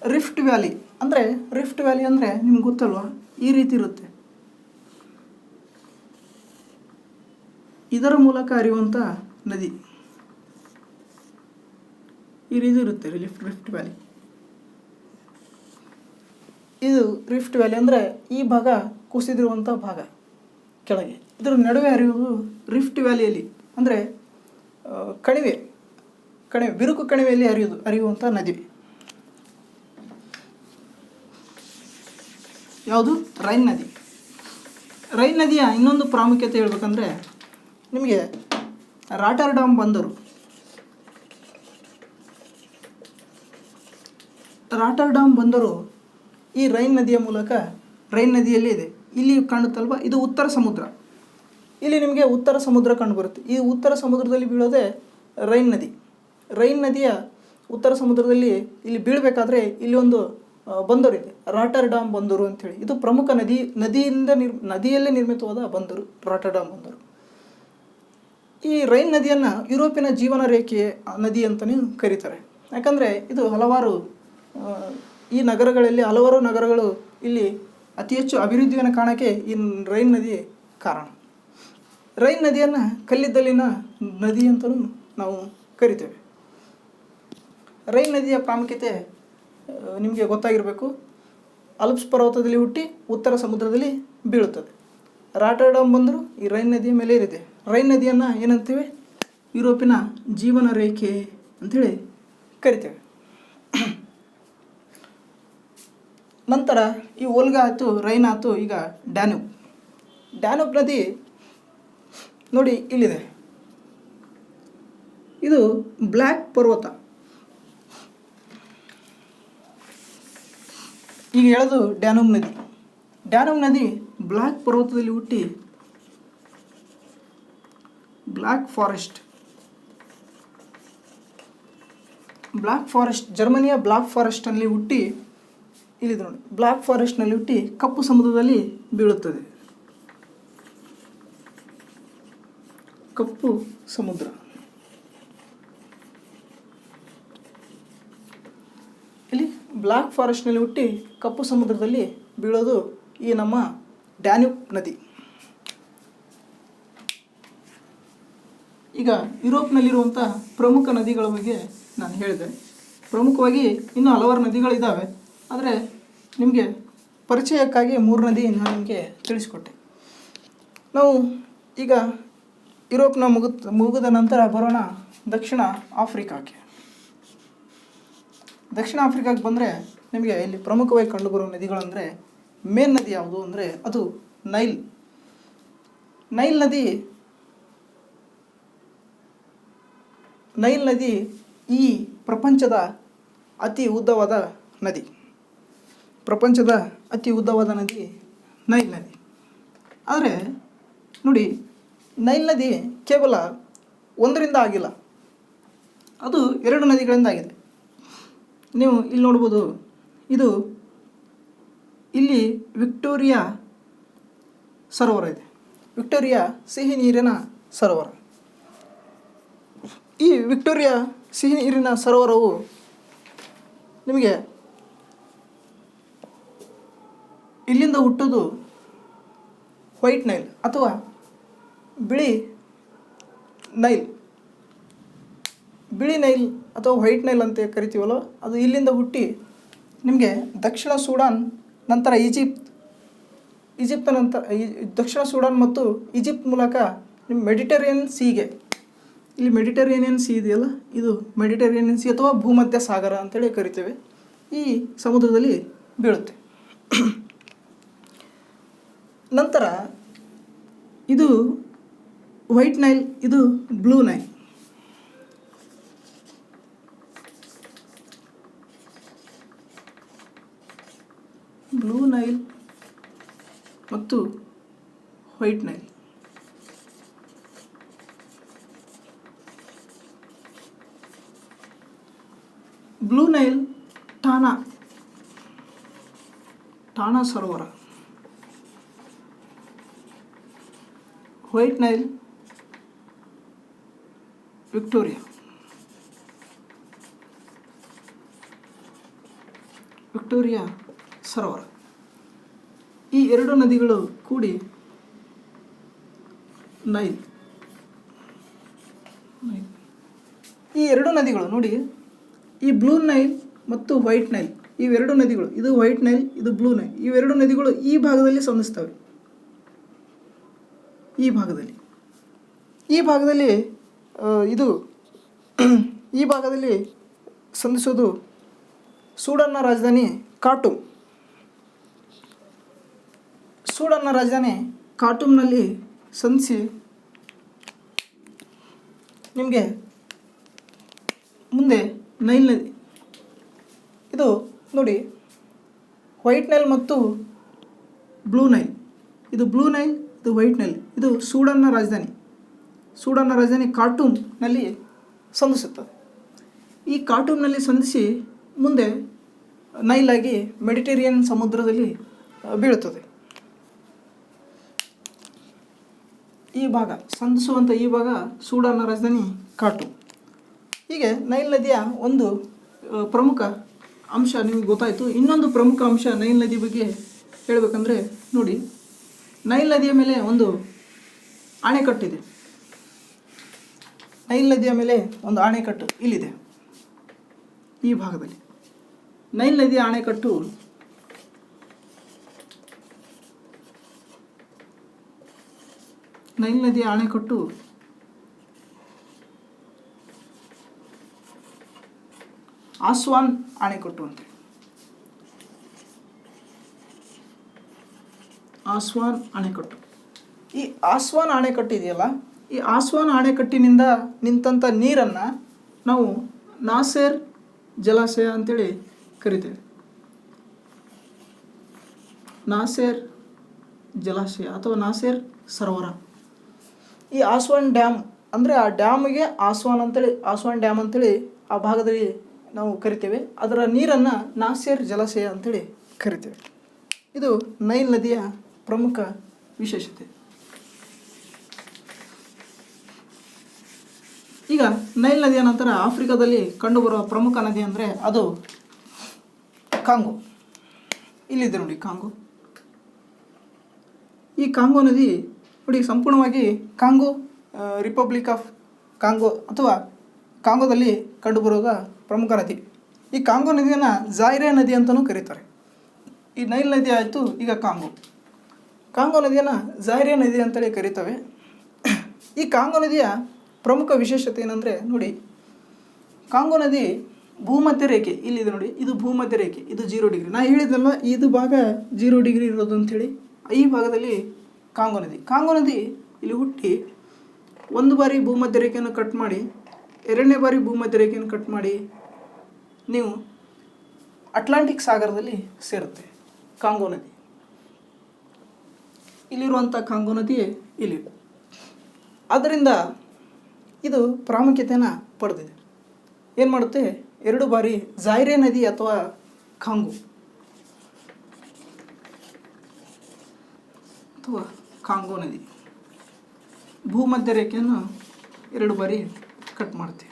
ರಿಫ್ಟ್ ವ್ಯಾಲಿ ಅಂದರೆ ನಿಮ್ಗೆ ಗೊತ್ತಲ್ವ, ಈ ರೀತಿ ಇರುತ್ತೆ. ಇದರ ಮೂಲಕ ಹರಿಯುವಂಥ ನದಿ ಈ ರೀತಿ ಇರುತ್ತೆ ರಿಫ್ಟ್ ವ್ಯಾಲಿ. ಇದು ರಿಫ್ಟ್ ವ್ಯಾಲಿ ಅಂದರೆ ಈ ಭಾಗ ಕುಸಿದಿರುವಂಥ ಭಾಗ ಕೆಳಗೆ. ಇದರ ನಡುವೆ ಹರಿಯುವುದು ರಿಫ್ಟ್ ವ್ಯಾಲಿಯಲ್ಲಿ ಅಂದರೆ ಬಿರುಕು ಕಣಿವೆಯಲ್ಲಿ ಹರಿಯುವಂಥ ನದಿ ಯಾವುದು? ರೈನ್ ನದಿ. ರೈನ್ ನದಿಯ ಇನ್ನೊಂದು ಪ್ರಾಮುಖ್ಯತೆ ಹೇಳ್ಬೇಕಂದ್ರೆ ನಿಮಗೆ ರಾಟರ್ಡಾಮ್ ಬಂದರು ಈ ರೈನ್ ನದಿಯಲ್ಲಿ ಇದೆ. ಇಲ್ಲಿ ಕಾಣುತ್ತಲ್ವ, ಇದು ಉತ್ತರ ಸಮುದ್ರ. ಇಲ್ಲಿ ನಿಮಗೆ ಉತ್ತರ ಸಮುದ್ರ ಕಂಡುಬರುತ್ತೆ. ಈ ಉತ್ತರ ಸಮುದ್ರದಲ್ಲಿ ಬೀಳೋದೇ ರೈನ್ ನದಿಯ ಉತ್ತರ ಸಮುದ್ರದಲ್ಲಿ ಇಲ್ಲಿ ಬೀಳಬೇಕಾದ್ರೆ ಇಲ್ಲಿ ಒಂದು ಬಂದರಿದೆ, ರಾಟರ್ಡಾಮ್ ಬಂದರು ಅಂಥೇಳಿ. ಇದು ಪ್ರಮುಖ ನದಿಯಲ್ಲೇ ನಿರ್ಮಿತವಾದ ಬಂದರು, ರಾಟರ್ಡಾಮ್ ಬಂದರು. ಈ ರೈನ್ ನದಿಯನ್ನು ಯುರೋಪಿನ ಜೀವನ ರೇಖೆ ನದಿ ಅಂತಲೇ ಕರೀತಾರೆ. ಯಾಕಂದರೆ ಇದು ಹಲವಾರು ನಗರಗಳು ಇಲ್ಲಿ ಅತಿ ಹೆಚ್ಚು ಅಭಿವೃದ್ಧಿಯನ್ನು ಕಾಣೋಕ್ಕೆ ಈ ರೈನ್ ನದಿ ಕಾರಣ. ರೈನ್ ನದಿಯನ್ನು ಕಲ್ಲಿದ್ದಲಿನ ನದಿ ಅಂತಲೂ ನಾವು ಕರಿತೇವೆ. ರೈನ್ ನದಿಯ ಪ್ರಾಮುಖ್ಯತೆ ನಿಮಗೆ ಗೊತ್ತಾಗಿರಬೇಕು. ಅಲ್ಪ್ಸ್ ಪರ್ವತದಲ್ಲಿ ಹುಟ್ಟಿ ಉತ್ತರ ಸಮುದ್ರದಲ್ಲಿ ಬೀಳುತ್ತದೆ. ರಾಟರ್ಡಮ್ ಬಂದರು ಈ ರೈನ್ ನದಿಯ ಮೇಲೆ ಇದೆ. ರೈನ್ ನದಿಯನ್ನು ಏನಂತೀವಿ? ಯುರೋಪಿನ ಜೀವನ ರೇಖೆ ಅಂಥೇಳಿ ಕರಿತೇವೆ. ನಂತರ ಈ ಓಲ್ಗಾ ಆಯಿತು, ರೈನ್ ಆಯಿತು, ಈಗ ಡ್ಯಾನ್ಯೂಬ್. ಡ್ಯಾನ್ಯೂಬ್ ನದಿ ನೋಡಿ ಇಲ್ಲಿದೆ. ಇದು ಬ್ಲ್ಯಾಕ್ ಪರ್ವತ. ಈಗ ಹೇಳೋದು ಡ್ಯಾನ್ಯೂಬ್ ನದಿ. ಡ್ಯಾನ್ಯೂಬ್ ನದಿ ಬ್ಲ್ಯಾಕ್ ಪರ್ವತದಲ್ಲಿ ಹುಟ್ಟಿ ಬ್ಲ್ಯಾಕ್ ಫಾರೆಸ್ಟ್ ಜರ್ಮನಿಯ ಬ್ಲ್ಯಾಕ್ ಫಾರೆಸ್ಟ್ನಲ್ಲಿ ಹುಟ್ಟಿ, ಇಲ್ಲಿದೆ ನೋಡಿ, ಬ್ಲ್ಯಾಕ್ ಫಾರೆಸ್ಟ್ನಲ್ಲಿ ಹುಟ್ಟಿ ಕಪ್ಪು ಸಮುದ್ರದಲ್ಲಿ ಬೀಳುತ್ತದೆ. ಕಪ್ಪು ಸಮುದ್ರ. ಇಲ್ಲಿ ಬ್ಲ್ಯಾಕ್ ಫಾರೆಸ್ಟ್ನಲ್ಲಿ ಹುಟ್ಟಿ ಕಪ್ಪು ಸಮುದ್ರದಲ್ಲಿ ಬೀಳೋದು ಈ ನಮ್ಮ ಡ್ಯಾನ್ಯೂಬ್ ನದಿ. ಈಗ ಯುರೋಪ್ನಲ್ಲಿರುವಂಥ ಪ್ರಮುಖ ನದಿಗಳ ಬಗ್ಗೆ ನಾನು ಹೇಳಿದೆ. ಪ್ರಮುಖವಾಗಿ ಇನ್ನೂ ಹಲವಾರು ನದಿಗಳಿದ್ದಾವೆ, ಆದರೆ ನಿಮಗೆ ಪರಿಚಯಕ್ಕಾಗಿ 3 ನದಿ ನಾನು ನಿಮಗೆ ತಿಳಿಸ್ಕೊಟ್ಟೆ. ನಾವು ಈಗ ಯುರೋಪ್ನ ಮುಗಿದ ನಂತರ ಬರೋಣ ದಕ್ಷಿಣ ಆಫ್ರಿಕಾಕ್ಕೆ. ದಕ್ಷಿಣ ಆಫ್ರಿಕಾಕ್ಕೆ ಬಂದರೆ ನಿಮಗೆ ಇಲ್ಲಿ ಪ್ರಮುಖವಾಗಿ ಕಂಡುಬರುವ ನದಿಗಳಂದರೆ, ಮೇನ್ ನದಿ ಯಾವುದು ಅಂದರೆ ಅದು ನೈಲ್. ನೈಲ್ ನದಿ ಈ ಪ್ರಪಂಚದ ಅತಿ ಉದ್ದವಾದ ನದಿ. ನೈಲ್ ನದಿ. ಆದರೆ ನೋಡಿ, ನೈಲ್ ನದಿ ಕೇವಲ ಒಂದರಿಂದ ಆಗಿಲ್ಲ, ಅದು 2 ನದಿಗಳಿಂದ ಆಗಿದೆ. ನೀವು ಇಲ್ಲಿ ನೋಡ್ಬೋದು, ಇಲ್ಲಿ ವಿಕ್ಟೋರಿಯಾ ಸರೋವರ ಇದೆ. ವಿಕ್ಟೋರಿಯಾ ಸಿಹಿ ನೀರಿನ ಸರೋವರ. ಈ ವಿಕ್ಟೋರಿಯಾ ಸಿಹಿ ನೀರಿನ ಸರೋವರವು ನಿಮಗೆ ಇಲ್ಲಿಂದ ಹುಟ್ಟೋದು ವೈಟ್ ನೈಲ್ ಅಥವಾ ಬಿಳಿ ನೈಲ್ ಅಥವಾ ವೈಟ್ ನೈಲ್ ಅಂತ ಕರಿತೀವಲ್ಲ, ಅದು ಇಲ್ಲಿಂದ ಹುಟ್ಟಿ ನಿಮಗೆ ದಕ್ಷಿಣ ಸೂಡಾನ್, ನಂತರ ಈಜಿಪ್ಟ್ ನಂತರ ದಕ್ಷಿಣ ಸೂಡಾನ್ ಮತ್ತು ಈಜಿಪ್ಟ್ ಮೂಲಕ ನಿಮ್ಮ ಮೆಡಿಟರೇನಿಯನ್ ಸೀಗೆ, ಇಲ್ಲಿ ಮೆಡಿಟರೇನಿಯನ್ ಸೀ ಇದೆಯಲ್ಲ, ಇದು ಮೆಡಿಟರೇನಿಯನ್ ಸೀ ಅಥವಾ ಭೂಮಧ್ಯ ಸಾಗರ ಅಂತೇಳಿ ಕರಿತೇವೆ, ಈ ಸಮುದ್ರದಲ್ಲಿ ಬೀಳುತ್ತೆ. ನಂತರ ಇದು ವೈಟ್ ನೈಲ್, ಇದು ಬ್ಲೂ ನೈಲ್. ಬ್ಲೂ ನೈಲ್ ಮತ್ತು white Nile. Blue Nile Thane ಸರೋವರ, ವೈಟ್ ನೈಲ್ ವಿಕ್ಟೋರಿಯಾ ಸರೋವರ. ಈ 2 ನದಿಗಳು ಕೂಡಿ ನೈಲ್. ಈ 2 ನದಿಗಳು ನೋಡಿ, ಈ ಬ್ಲೂ ನೈಲ್ ಮತ್ತು ವೈಟ್ ನೈಲ್, ಇವೆರಡು ನದಿಗಳು, ಇದು ವೈಟ್ ನೈಲ್, ಇದು ಬ್ಲೂ ನೈಲ್, ಇವೆರಡು ನದಿಗಳು ಈ ಭಾಗದಲ್ಲಿ ಸಂಧಿಸ್ತವೆ. ಈ ಭಾಗದಲ್ಲಿ ಸಂಧಿಸೋದು ಸೂಡನ್ನ ರಾಜಧಾನಿ ಖಾರ್ಟೂಮ್. ಖಾರ್ಟೂಮ್ನಲ್ಲಿ ಸಂಧಿಸಿ ನಿಮಗೆ ಮುಂದೆ ನೈಲ್ ನದಿ. ಇದು ನೋಡಿ, ವೈಟ್ ನೈಲ್ ಮತ್ತು ಬ್ಲೂ ನೈಲ್, ಇದು ಬ್ಲೂ ನೈಲ್, ಇದು ವೈಟ್ ನೈಲ್, ಇದು ಸೂಡನ್ನ ರಾಜಧಾನಿ ಖಾರ್ಟೂಮ್ನಲ್ಲಿ ಸಂಧಿಸುತ್ತದೆ. ಈ ಖಾರ್ಟೂಮ್ನಲ್ಲಿ ಸಂಧಿಸಿ ಮುಂದೆ ನೈಲಾಗಿ ಮೆಡಿಟರೇನಿಯನ್ ಸಮುದ್ರದಲ್ಲಿ ಬೀಳುತ್ತದೆ. ಸಂಧಿಸುವಂಥ ಈ ಭಾಗ ಸೂಡನ್ನ ರಾಜಧಾನಿ ಖಾರ್ಟೂಮ್. ಹೀಗೆ ನೈಲ್ ನದಿಯ ಒಂದು ಪ್ರಮುಖ ಅಂಶ ನಿಮಗೆ ಗೊತ್ತಾಯಿತು. ಇನ್ನೊಂದು ಪ್ರಮುಖ ಅಂಶ ನೈಲ್ ನದಿ ಬಗ್ಗೆ ಹೇಳಬೇಕಂದ್ರೆ ನೋಡಿ, ನೈಲ್ ನದಿಯ ಮೇಲೆ ಒಂದು ಅಣೆಕಟ್ಟಿದೆ. ನೈಲ್ ನದಿಯ ಮೇಲೆ ಒಂದು ಅಣೆಕಟ್ಟು ಇಲ್ಲಿದೆ. ಈ ಭಾಗದಲ್ಲಿ ನೈಲ್ ನದಿಯ ಅಣೆಕಟ್ಟು ನೈಲ್ ನದಿಯ ಅಣೆಕಟ್ಟು ಆಸ್ವಾನ್ ಅಣೆಕಟ್ಟು ಅಂತೇಳಿ. ಆಸ್ವಾನ್ ಅಣೆಕಟ್ಟು. ಈ ಆಸ್ವಾನ್ ಅಣೆಕಟ್ಟು ಇದೆಯಲ್ಲ, ಈ ಆಸ್ವಾನ್ ಅಣೆಕಟ್ಟಿನಿಂದ ನಿಂತಹ ನೀರನ್ನು ನಾವು ನಾಸೆರ್ ಜಲಾಶಯ ಅಂತೇಳಿ ಕರಿತೇವೆ. ನಾಸೆರ್ ಜಲಾಶಯ ಅಥವಾ ನಾಸೆರ್ ಸರೋವರ. ಈ ಆಸ್ವಾನ್ ಡ್ಯಾಮ್ ಅಂದರೆ ಆ ಡ್ಯಾಮಿಗೆ ಆಸ್ವಾನ್ ಡ್ಯಾಮ್ ಅಂತೇಳಿ ಆ ಭಾಗದಲ್ಲಿ ನಾವು ಕರಿತೇವೆ. ಅದರ ನೀರನ್ನು ನಾಸೆರ್ ಜಲಾಶಯ ಅಂತೇಳಿ ಕರಿತೇವೆ. ಇದು ನೈಲ್ ನದಿಯ ಪ್ರಮುಖ ವಿಶೇಷತೆ. ಈಗ ನೈಲ್ ನದಿಯ ನಂತರ ಆಫ್ರಿಕಾದಲ್ಲಿ ಕಂಡುಬರುವ ಪ್ರಮುಖ ನದಿ ಅಂದರೆ ಅದು ಕಾಂಗೋ. ಇಲ್ಲಿದೆ ನೋಡಿ ಕಾಂಗೋ. ಈ ಕಾಂಗೋ ನದಿ ನೋಡಿ ಸಂಪೂರ್ಣವಾಗಿ ಕಾಂಗೋ ರಿಪಬ್ಲಿಕ್ ಆಫ್ ಕಾಂಗೋ ಅಥವಾ ಕಾಂಗೋದಲ್ಲಿ ಕಂಡುಬರುವ ಪ್ರಮುಖ ನದಿ. ಈ ಕಾಂಗೋ ನದಿಯನ್ನು ಜಾಯ್ರೆ ನದಿ ಅಂತಲೂ ಕರೀತಾರೆ. ಈ ನೈಲ್ ನದಿ ಆಯಿತು. ಈಗ ಕಾಂಗೋ ನದಿಯನ್ನು ಜಾಯ್ರೆ ನದಿ ಅಂತೇಳಿ ಕರೀತವೆ. ಈ ಕಾಂಗೋ ನದಿಯ ಪ್ರಮುಖ ವಿಶೇಷತೆ ಏನಂದರೆ ನೋಡಿ, ಕಾಂಗೋ ನದಿ ಭೂಮಧ್ಯ ರೇಖೆ ಇಲ್ಲಿದೆ ನೋಡಿ, ಇದು ಭೂಮಧ್ಯ ರೇಖೆ, ಇದು 0 ಡಿಗ್ರಿ. ನಾ ಹೇಳಿದಲ್ವ ಇದು ಭಾಗ 0 ಡಿಗ್ರಿ ಇರೋದು ಅಂಥೇಳಿ. ಈ ಭಾಗದಲ್ಲಿ ಕಾಂಗೋ ನದಿ ಇಲ್ಲಿ ಹುಟ್ಟಿ ಒಂದು ಬಾರಿ ಭೂಮಧ್ಯ ರೇಖೆಯನ್ನು ಕಟ್ ಮಾಡಿ, ಎರಡನೇ ಬಾರಿ ಭೂಮಧ್ಯ ರೇಖೆಯನ್ನು ಕಟ್ ಮಾಡಿ ನೀವು ಅಟ್ಲಾಂಟಿಕ್ ಸಾಗರದಲ್ಲಿ ಸೇರುತ್ತೆ ಕಾಂಗೋ ನದಿ. ಇಲ್ಲಿರುವಂಥ ಕಾಂಗೋ ನದಿ ಇಲ್ಲಿ. ಆದ್ದರಿಂದ ಇದು ಪ್ರಾಮುಖ್ಯತೆಯನ್ನು ಪಡೆದಿದೆ. ಏನು ಮಾಡುತ್ತೆ, 2 ಬಾರಿ ಜಾಯ್ರೆ ನದಿ ಅಥವಾ ಕಾಂಗೋ ನದಿ ಭೂಮಧ್ಯ ರೇಖೆಯನ್ನು 2 ಬಾರಿ ಕಟ್ ಮಾಡುತ್ತೆ.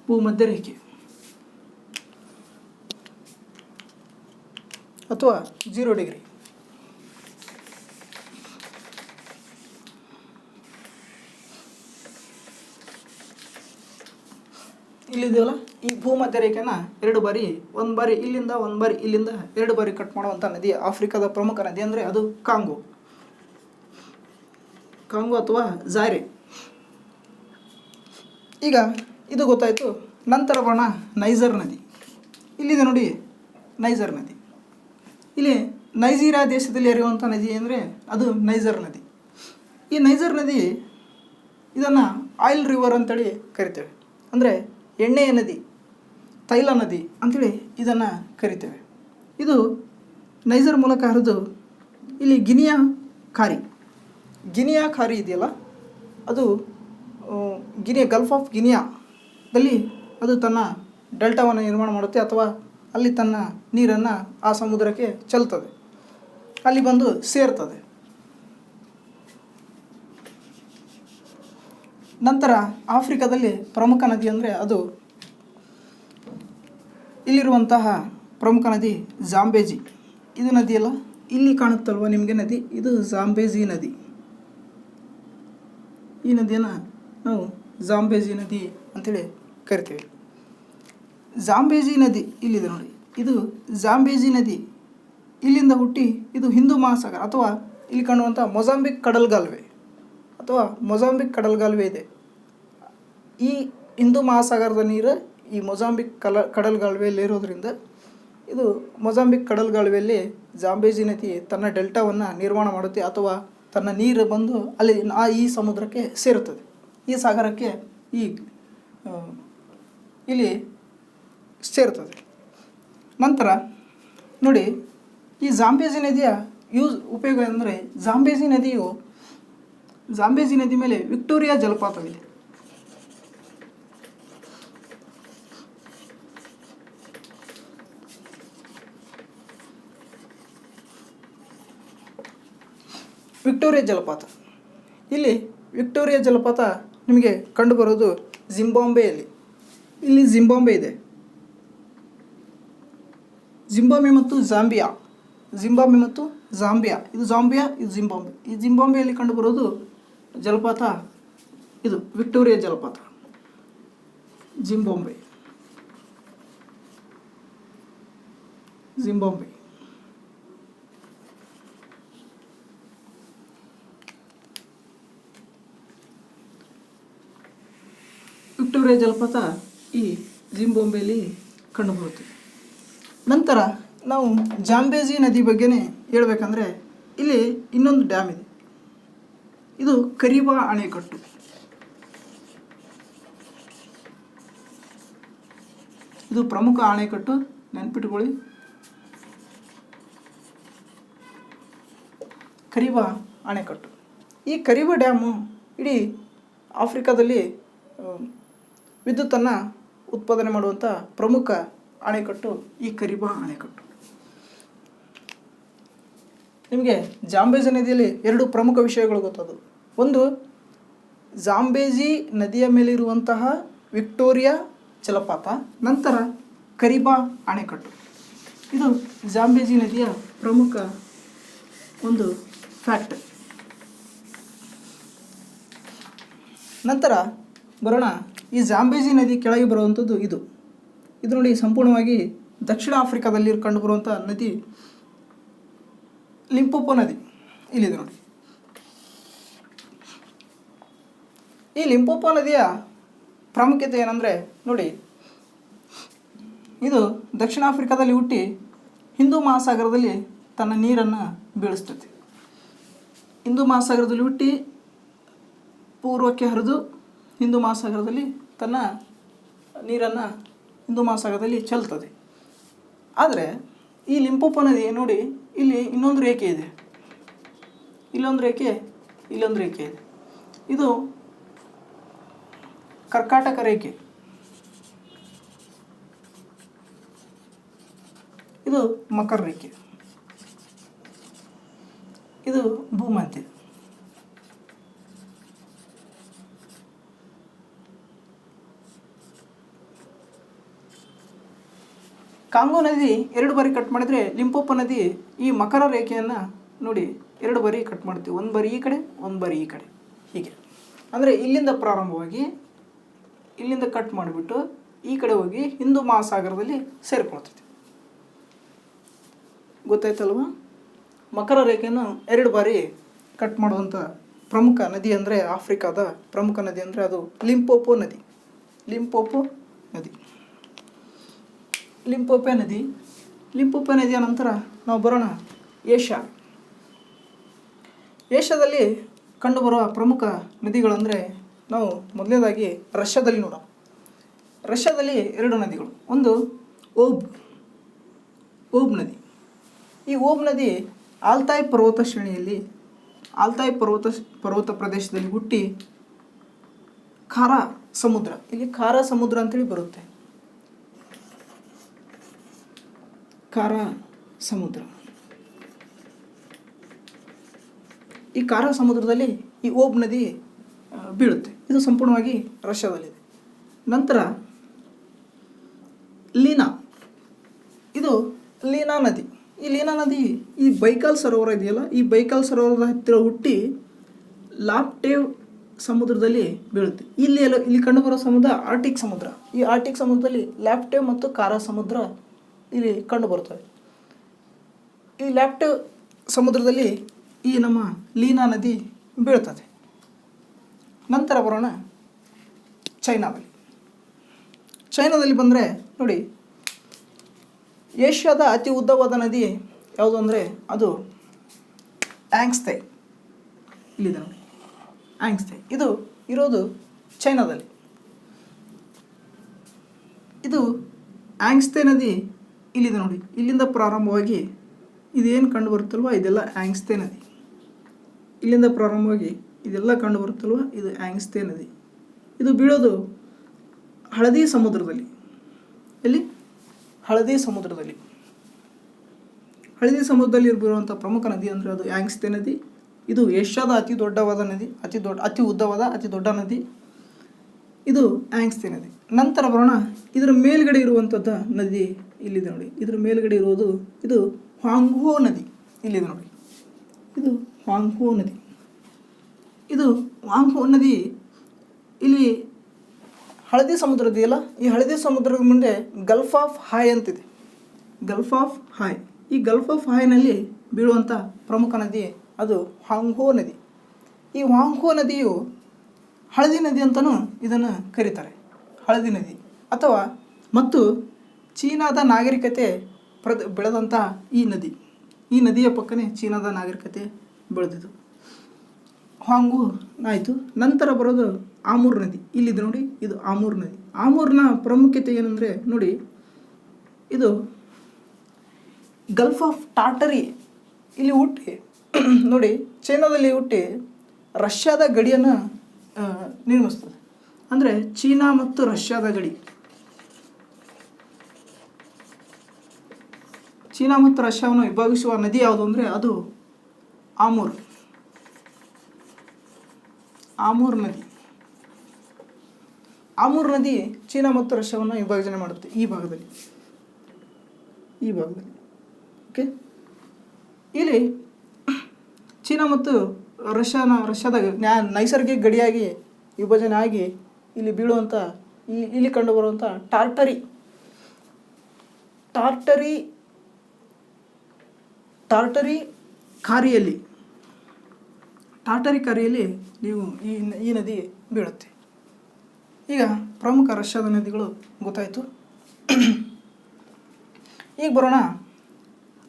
ಭೂಮಧ್ಯ ರೇಖೆ ಅಥವಾ 0 ಡಿಗ್ರಿ. ಇಲ್ಲಿದೆಯಲ್ಲ, ಈ ಭೂಮಧ್ಯ ರೇಖೆನ 2 ಬಾರಿ, ಒಂದು ಬಾರಿ ಇಲ್ಲಿಂದ, ಒಂದು ಬಾರಿ ಇಲ್ಲಿಂದ 2 ಬಾರಿ ಕಟ್ ಮಾಡುವಂಥ ನದಿ ಆಫ್ರಿಕಾದ ಪ್ರಮುಖ ನದಿ ಅಂದರೆ ಅದು ಕಾಂಗೋ ಅಥವಾ ಜಾಯ್ರೆ. ಈಗ ಇದು ಗೊತ್ತಾಯಿತು. ನಂತರ ಬರೋಣ ನೈಜರ್ ನದಿ. ಇಲ್ಲಿದೆ ನೋಡಿ ನೈಜರ್ ನದಿ. ಇಲ್ಲಿ ನೈಜೀರಿಯಾ ದೇಶದಲ್ಲಿ ಹರಿಯುವಂಥ ನದಿ ಅಂದರೆ ಅದು ನೈಜರ್ ನದಿ. ಈ ನೈಜರ್ ನದಿ ಇದನ್ನು ಆಯಿಲ್ ರಿವರ್ ಅಂತೇಳಿ ಕರಿತೇವೆ. ಅಂದರೆ ಎಣ್ಣೆಯ ನದಿ, ತೈಲ ನದಿ ಅಂಥೇಳಿ ಇದನ್ನು ಕರಿತೇವೆ. ಇದು ನೈಜರ್ ಮೂಲಕ ಹರಿದು ಇಲ್ಲಿ ಗಿನಿಯಾ ಖಾರಿ ಇದೆಯಲ್ಲ, ಅದು ಗಲ್ಫ್ ಆಫ್ ಗಿನಿಯಾದಲ್ಲಿ ಅದು ತನ್ನ ಡೆಲ್ಟಾವನ್ನು ನಿರ್ಮಾಣ ಮಾಡುತ್ತೆ ಅಥವಾ ಅಲ್ಲಿ ತನ್ನ ನೀರನ್ನು ಆ ಸಮುದ್ರಕ್ಕೆ ಚೆಲ್ತದೆ, ಅಲ್ಲಿ ಬಂದು ಸೇರ್ತದೆ. ನಂತರ ಆಫ್ರಿಕಾದಲ್ಲಿ ಪ್ರಮುಖ ನದಿ ಅಂದರೆ ಅದು ಇಲ್ಲಿರುವಂತಹ ಪ್ರಮುಖ ನದಿ ಜಾಂಬೇಜಿ. ಇದು ನದಿಯಲ್ಲ, ಇಲ್ಲಿ ಕಾಣುತ್ತಲ್ವ ನಿಮಗೆ ನದಿ, ಇದು ಜಾಂಬೇಜಿ ನದಿ. ಈ ನದಿಯನ್ನು ನಾವು ಜಾಂಬೇಜಿ ನದಿ ಅಂತೇಳಿ ಕರಿತೀವಿ. ಜಾಂಬೇಜಿ ನದಿ ಇಲ್ಲಿದೆ ನೋಡಿ, ಇದು ಜಾಂಬೇಜಿ ನದಿ. ಇಲ್ಲಿಂದ ಹುಟ್ಟಿ ಇದು ಹಿಂದೂ ಮಹಾಸಾಗರ ಅಥವಾ ಇಲ್ಲಿ ಕಾಣುವಂಥ ಮೊಜಾಂಬಿಕ್ ಕಡಲ್ಗಾಲುವೆ ಇದೆ. ಈ ಹಿಂದೂ ಮಹಾಸಾಗರದ ನೀರು ಈ ಮೊಜಾಂಬಿಕ್ ಕಡಲ್ಗಾಲುವೆಯಲ್ಲಿ ಇರೋದ್ರಿಂದ ಇದು ಮೊಜಾಂಬಿಕ್ ಕಡಲ್ಗಾಲುವೆಯಲ್ಲಿ ಜಾಂಬೇಜಿ ನದಿ ತನ್ನ ಡೆಲ್ಟಾವನ್ನು ನಿರ್ಮಾಣ ಮಾಡುತ್ತೆ ಅಥವಾ ತನ್ನ ನೀರು ಬಂದು ಅಲ್ಲಿ ಈ ಸಮುದ್ರಕ್ಕೆ ಸೇರುತ್ತದೆ, ಈ ಸಾಗರಕ್ಕೆ ಇಲ್ಲಿ ಸೇರ್ತದೆ. ನಂತರ ನೋಡಿ, ಈ ಜಾಂಬೇಜಿ ನದಿಯ ಉಪಯೋಗ ಅಂದರೆ ಜಾಂಬೇಜಿ ನದಿ ಮೇಲೆ ವಿಕ್ಟೋರಿಯಾ ಜಲಪಾತವಿದೆ. ಇಲ್ಲಿ ವಿಕ್ಟೋರಿಯಾ ಜಲಪಾತ ನಿಮಗೆ ಕಂಡುಬರೋದು ಜಿಂಬಾಬ್ವೆಯಲ್ಲಿ. ಇಲ್ಲಿ ಜಿಂಬಾಬ್ವೆ ಇದೆ. ಜಿಂಬಾಬ್ವೆ ಮತ್ತು ಜಾಂಬಿಯಾ, ಇದು ಜಾಂಬಿಯಾ, ಇದು ಜಿಂಬಾಬ್ವೆ. ಈ ಜಿಂಬಾಬ್ವೆಯಲ್ಲಿ ಕಂಡುಬರೋದು ಜಲಪಾತ ಇದು ವಿಕ್ಟೋರಿಯಾ ಜಲಪಾತ. ಜಿಂಬಾಬ್ವೆ. ವಿಕ್ಟೋರಿಯಾ ಜಲಪಾತ ಈ ಜಿಂಬಾಬ್ವೆಯಲ್ಲಿ ಕಂಡುಬರುತ್ತದೆ. ನಂತರ ನಾವು ಜಾಂಬೇಜಿ ನದಿ ಬಗ್ಗೆನೇ ಹೇಳ್ಬೇಕಂದ್ರೆ ಇಲ್ಲಿ ಇನ್ನೊಂದು ಡ್ಯಾಮ್ ಇದೆ. ಇದು ಕರಿಬಾ ಅಣೆಕಟ್ಟು. ಇದು ಪ್ರಮುಖ ಅಣೆಕಟ್ಟು, ನೆನ್ಪಿಟ್ಕೊಳ್ಳಿ. ಕರಿಬಾ ಅಣೆಕಟ್ಟು. ಈ ಕರಿಬಾ ಡ್ಯಾಮು ಇಡೀ ಆಫ್ರಿಕಾದಲ್ಲಿ ವಿದ್ಯುತ್ತನ್ನು ಉತ್ಪಾದನೆ ಮಾಡುವಂಥ ಪ್ರಮುಖ ಅಣೆಕಟ್ಟು ಈ ಕರಿಬಾ ಅಣೆಕಟ್ಟು. ನಿಮಗೆ ಜಾಂಬೇಜಿ ನದಿಯಲ್ಲಿ ಎರಡು ಪ್ರಮುಖ ವಿಷಯಗಳು ಗೊತ್ತದು. ಒಂದು, ಜಾಂಬೇಜಿ ನದಿಯ ಮೇಲಿರುವಂತಹ ವಿಕ್ಟೋರಿಯಾ ಜಲಪಾತ, ನಂತರ ಕರಿಬಾ ಅಣೆಕಟ್ಟು. ಇದು ಜಾಂಬೇಜಿ ನದಿಯ ಪ್ರಮುಖ ಒಂದು ಫ್ಯಾಕ್ಟ್. ನಂತರ ಬರೋಣ, ಈ ಜಾಂಬೇಜಿ ನದಿ ಕೆಳಗೆ ಬರುವಂಥದ್ದು ಇದು ನೋಡಿ, ಸಂಪೂರ್ಣವಾಗಿ ದಕ್ಷಿಣ ಆಫ್ರಿಕಾದಲ್ಲಿ ಕಂಡುಬರುವಂಥ ನದಿ ಲಿಂಪೋಪೋ ನದಿ. ಇಲ್ಲಿದೆ ನೋಡಿ. ಈ ಲಿಂಪೋಪೋ ನದಿಯ ಪ್ರಾಮುಖ್ಯತೆ ಏನಂದರೆ ನೋಡಿ, ಇದು ದಕ್ಷಿಣ ಆಫ್ರಿಕಾದಲ್ಲಿ ಹುಟ್ಟಿ ಹಿಂದೂ ಮಹಾಸಾಗರದಲ್ಲಿ ತನ್ನ ನೀರನ್ನು ಬೀಳಿಸ್ತದೆ. ಹಿಂದೂ ಮಹಾಸಾಗರದಲ್ಲಿ ಹುಟ್ಟಿ ಪೂರ್ವಕ್ಕೆ ಹರಿದು ಹಿಂದೂ ಮಹಾಸಾಗರದಲ್ಲಿ ತನ್ನ ನೀರನ್ನು ಹಿಂದೂ ಮಹಾಸಾಗರದಲ್ಲಿ ಚೆಲ್ತದೆ. ಆದರೆ ಈ ಲಿಂಪೋಪೋ ನದಿ ನೋಡಿ, ಇಲ್ಲಿ ಇನ್ನೊಂದು ರೇಖೆ ಇದೆ, ಇಲ್ಲೊಂದು ರೇಖೆ, ಇಲ್ಲೊಂದು ರೇಖೆ ಇದೆ. ಇದು ಕರ್ಕಾಟಕ ರೇಖೆ, ಇದು ಮಕರ ರೇಖೆ, ಇದು ಭೂಮಧ್ಯ. ಕಾಂಗೋ ನದಿ ಎರಡು ಬಾರಿ ಕಟ್ ಮಾಡಿದರೆ ಲಿಂಪೋಪೋ ನದಿ ಈ ಮಕರ ರೇಖೆಯನ್ನು ನೋಡಿ ಎರಡು ಬಾರಿ ಕಟ್ ಮಾಡ್ತೀವಿ. ಒಂದು ಬಾರಿ ಈ ಕಡೆ, ಒಂದು ಬಾರಿ ಈ ಕಡೆ, ಹೀಗೆ. ಅಂದರೆ ಇಲ್ಲಿಂದ ಪ್ರಾರಂಭವಾಗಿ ಇಲ್ಲಿಂದ ಕಟ್ ಮಾಡಿಬಿಟ್ಟು ಈ ಕಡೆ ಹೋಗಿ ಹಿಂದೂ ಮಹಾಸಾಗರದಲ್ಲಿ ಸೇರಿಕೊಳ್ತೈತಿ. ಗೊತ್ತಾಯ್ತಲ್ವ? ಮಕರ ರೇಖೆಯನ್ನು ಎರಡು ಬಾರಿ ಕಟ್ ಮಾಡುವಂಥ ಪ್ರಮುಖ ನದಿ ಅಂದರೆ, ಆಫ್ರಿಕಾದ ಪ್ರಮುಖ ನದಿ ಅಂದರೆ ಅದು ಲಿಂಪೋಪೋ ನದಿ. ಲಿಂಪೋಪೋ ನದಿ, ಲಿಂಪೋಪೋ ನದಿ. ಲಿಂಪೋಪೋ ನದಿಯ ನಂತರ ನಾವು ಬರೋಣ ಏಷ್ಯಾ. ಏಷ್ಯಾದಲ್ಲಿ ಕಂಡುಬರುವ ಪ್ರಮುಖ ನದಿಗಳಂದರೆ ನಾವು ಮೊದಲನೇದಾಗಿ ರಷ್ಯಾದಲ್ಲಿ ನೋಡೋಣ. ರಷ್ಯಾದಲ್ಲಿ ಎರಡು ನದಿಗಳು. ಒಂದು ಓಬ್ ನದಿ. ಈ ಓಬ್ ನದಿ ಆಲ್ತಾಯ್ ಪರ್ವತ ಶ್ರೇಣಿಯಲ್ಲಿ, ಆಲ್ತಾಯ್ ಪರ್ವತ ಪ್ರದೇಶದಲ್ಲಿ ಹುಟ್ಟಿ ಖಾರಾ ಸಮುದ್ರ, ಇಲ್ಲಿ ಖಾರಾ ಸಮುದ್ರ ಅಂತೇಳಿ ಬರುತ್ತೆ. ಖಾರಾ ಸಮುದ್ರ. ಈ ಖಾರಾ ಸಮುದ್ರದಲ್ಲಿ ಈ ಓಬ್ ನದಿ ಬೀಳುತ್ತೆ. ಇದು ಸಂಪೂರ್ಣವಾಗಿ ರಷ್ಯಾದಲ್ಲಿದೆ. ನಂತರ ಲೀನಾ. ಇದು ಲೀನಾ ನದಿ. ಈ ಲೀನಾ ನದಿ ಈ ಬೈಕಾಲ್ ಸರೋವರ ಇದೆಯಲ್ಲ, ಈ ಬೈಕಾಲ್ ಸರೋವರದ ಹತ್ತಿರ ಹುಟ್ಟಿ ಲಾಪ್ಟೇವ್ ಸಮುದ್ರದಲ್ಲಿ ಬೀಳುತ್ತೆ. ಇಲ್ಲಿ ಕಂಡುಬರೋ ಸಮುದ್ರ ಆರ್ಟಿಕ್ ಸಮುದ್ರ. ಈ ಆರ್ಟಿಕ್ ಸಮುದ್ರದಲ್ಲಿ ಲ್ಯಾಪ್ಟೇವ್ ಮತ್ತು ಖಾರಾ ಸಮುದ್ರ ಇಲ್ಲಿ ಕಂಡುಬರುತ್ತವೆ. ಈ ಲ್ಯಾಪ್ಟೇವ್ ಸಮುದ್ರದಲ್ಲಿ ಈ ನಮ್ಮ ಲೀನಾ ನದಿ ಬೀಳ್ತದೆ. ನಂತರ ಬರೋಣ ಚೈನಾದಲ್ಲಿ. ಚೈನಾದಲ್ಲಿ ಬಂದರೆ ನೋಡಿ, ಏಷ್ಯಾದ ಅತಿ ಉದ್ದವಾದ ನದಿ ಯಾವುದು ಅಂದರೆ ಅದು ಆ್ಯಂಗ್ಸ್ತೆ. ಇಲ್ಲಿದೆ ನೋಡಿ, ಆ್ಯಂಗ್ಸ್ತೆ. ಇದು ಇರೋದು ಚೈನಾದಲ್ಲಿ. ಇದು ಆ್ಯಂಗ್ಸ್ತೆ ನದಿ ಇಲ್ಲಿದೆ ನೋಡಿ. ಇಲ್ಲಿಂದ ಪ್ರಾರಂಭವಾಗಿ ಇದೇನು ಕಂಡು ಬರುತ್ತಲ್ವ, ಇದೆಲ್ಲ ಆ್ಯಂಗ್ಸ್ತೆ ನದಿ. ಇಲ್ಲಿಂದ ಪ್ರಾರಂಭವಾಗಿ ಇದೆಲ್ಲ ಕಂಡು ಬರುತ್ತಲ್ವ, ಇದು ಆ್ಯಂಗ್ಸ್ತೆ ನದಿ. ಇದು ಬೀಳೋದು ಹಳದಿ ಸಮುದ್ರದಲ್ಲಿ. ಎಲ್ಲಿ? ಹಳದಿ ಸಮುದ್ರದಲ್ಲಿ. ಹಳದಿ ಸಮುದ್ರದಲ್ಲಿ ಬರುವಂಥ ಪ್ರಮುಖ ನದಿ ಅಂದರೆ ಅದು ಆ್ಯಂಗ್ಸ್ತೆ ನದಿ. ಇದು ಏಷ್ಯಾದ ಅತಿ ದೊಡ್ಡವಾದ ನದಿ, ಅತಿ ಉದ್ದವಾದ ಅತಿ ದೊಡ್ಡ ನದಿ ಇದು ಆ್ಯಂಗ್ಸ್ತೆ ನದಿ. ನಂತರ ಬರೋಣ, ಇದರ ಮೇಲ್ಗಡೆ ಇರುವಂಥದ್ದು ನದಿ ಇಲ್ಲಿದೆ ನೋಡಿ. ಇದರ ಮೇಲ್ಗಡೆ ಇರುವುದು ಇದು ಹ್ವಾಂಗ್ಹೋ ನದಿ. ಇಲ್ಲಿದೆ ನೋಡಿ, ಇದು ಹ್ವಾಂಗ್ಹೋ ನದಿ. ಇದು ಹ್ವಾಂಗ್ಹೋ ನದಿ ಇಲ್ಲಿ ಹಳದಿ ಸಮುದ್ರ ಇದೆಯಲ್ಲ, ಈ ಹಳದಿ ಸಮುದ್ರದ ಮುಂದೆ ಗಲ್ಫ್ ಆಫ್ ಹಾಯ್ ಅಂತಿದೆ. Gulf of hi. ಈ ಗಲ್ಫ್ ಆಫ್ ಹಾಯ್ನಲ್ಲಿ ಬೀಳುವಂಥ ಪ್ರಮುಖ ನದಿ ಅದು ಹ್ವಾಂಗ್ಹೋ ನದಿ. ಈ ಹ್ವಾಂಗ್ಹೋ ನದಿಯು ಹಳದಿ ನದಿ ಅಂತಲೂ ಇದನ್ನು ಕರೀತಾರೆ. ಹಳದಿ ನದಿ ಅಥವಾ ಮತ್ತು ಚೀನಾದ ನಾಗರಿಕತೆ ಬೆಳೆದಂಥ ಈ ನದಿಯ ಪಕ್ಕನೇ ಚೀನಾದ ನಾಗರಿಕತೆ ಬೆಳೆದಿದ್ದು. ಹಾಂಗು ಆಯಿತು. ನಂತರ ಬರೋದು ಆಮೂರ್ ನದಿ. ಇಲ್ಲಿದೆ ನೋಡಿ, ಇದು ಆಮೂರ್ ನದಿ. ಆಮೂರ್ನ ಪ್ರಾಮುಖ್ಯತೆ ಏನಂದರೆ ನೋಡಿ, ಇದು ಗಲ್ಫ್ ಆಫ್ ಟಾರ್ಟರಿ ಇಲ್ಲಿ ಹುಟ್ಟಿ ನೋಡಿ ಚೈನಾದಲ್ಲಿ ಹುಟ್ಟಿ ರಷ್ಯಾದ ಗಡಿಯನ್ನು ನಿರ್ಮಿಸ್ತದೆ. ಅಂದರೆ ಚೀನಾ ಮತ್ತು ರಷ್ಯಾದ ಗಡಿ, ಚೀನಾ ಮತ್ತು ರಷ್ಯಾವನ್ನು ವಿಭಾಗಿಸುವ ನದಿ ಯಾವುದು ಅಂದರೆ ಅದು ಆಮೂರ್ ನದಿ. ಆಮೂರ್ ನದಿ ಚೀನಾ ಮತ್ತು ರಷ್ಯಾವನ್ನು ವಿಭಜನೆ ಮಾಡುತ್ತೆ ಈ ಭಾಗದಲ್ಲಿ. ಓಕೆ, ಇಲ್ಲಿ ಚೀನಾ ಮತ್ತು ರಷ್ಯಾದ ನೈಸರ್ಗಿಕ ಗಡಿಯಾಗಿ ವಿಭಜನೆ ಆಗಿ ಇಲ್ಲಿ ಬೀಳುವಂಥ ಇಲ್ಲಿ ಕಂಡುಬರುವಂಥ ಟಾರ್ಟರಿ ಕಾರಿಯಲ್ಲಿ ನೀವು ಈ ನದಿ ಬೀಳುತ್ತೆ. ಈಗ ಪ್ರಮುಖ ರಷ್ಯಾದ ನದಿಗಳು ಗೊತ್ತಾಯಿತು. ಈಗ ಬರೋಣ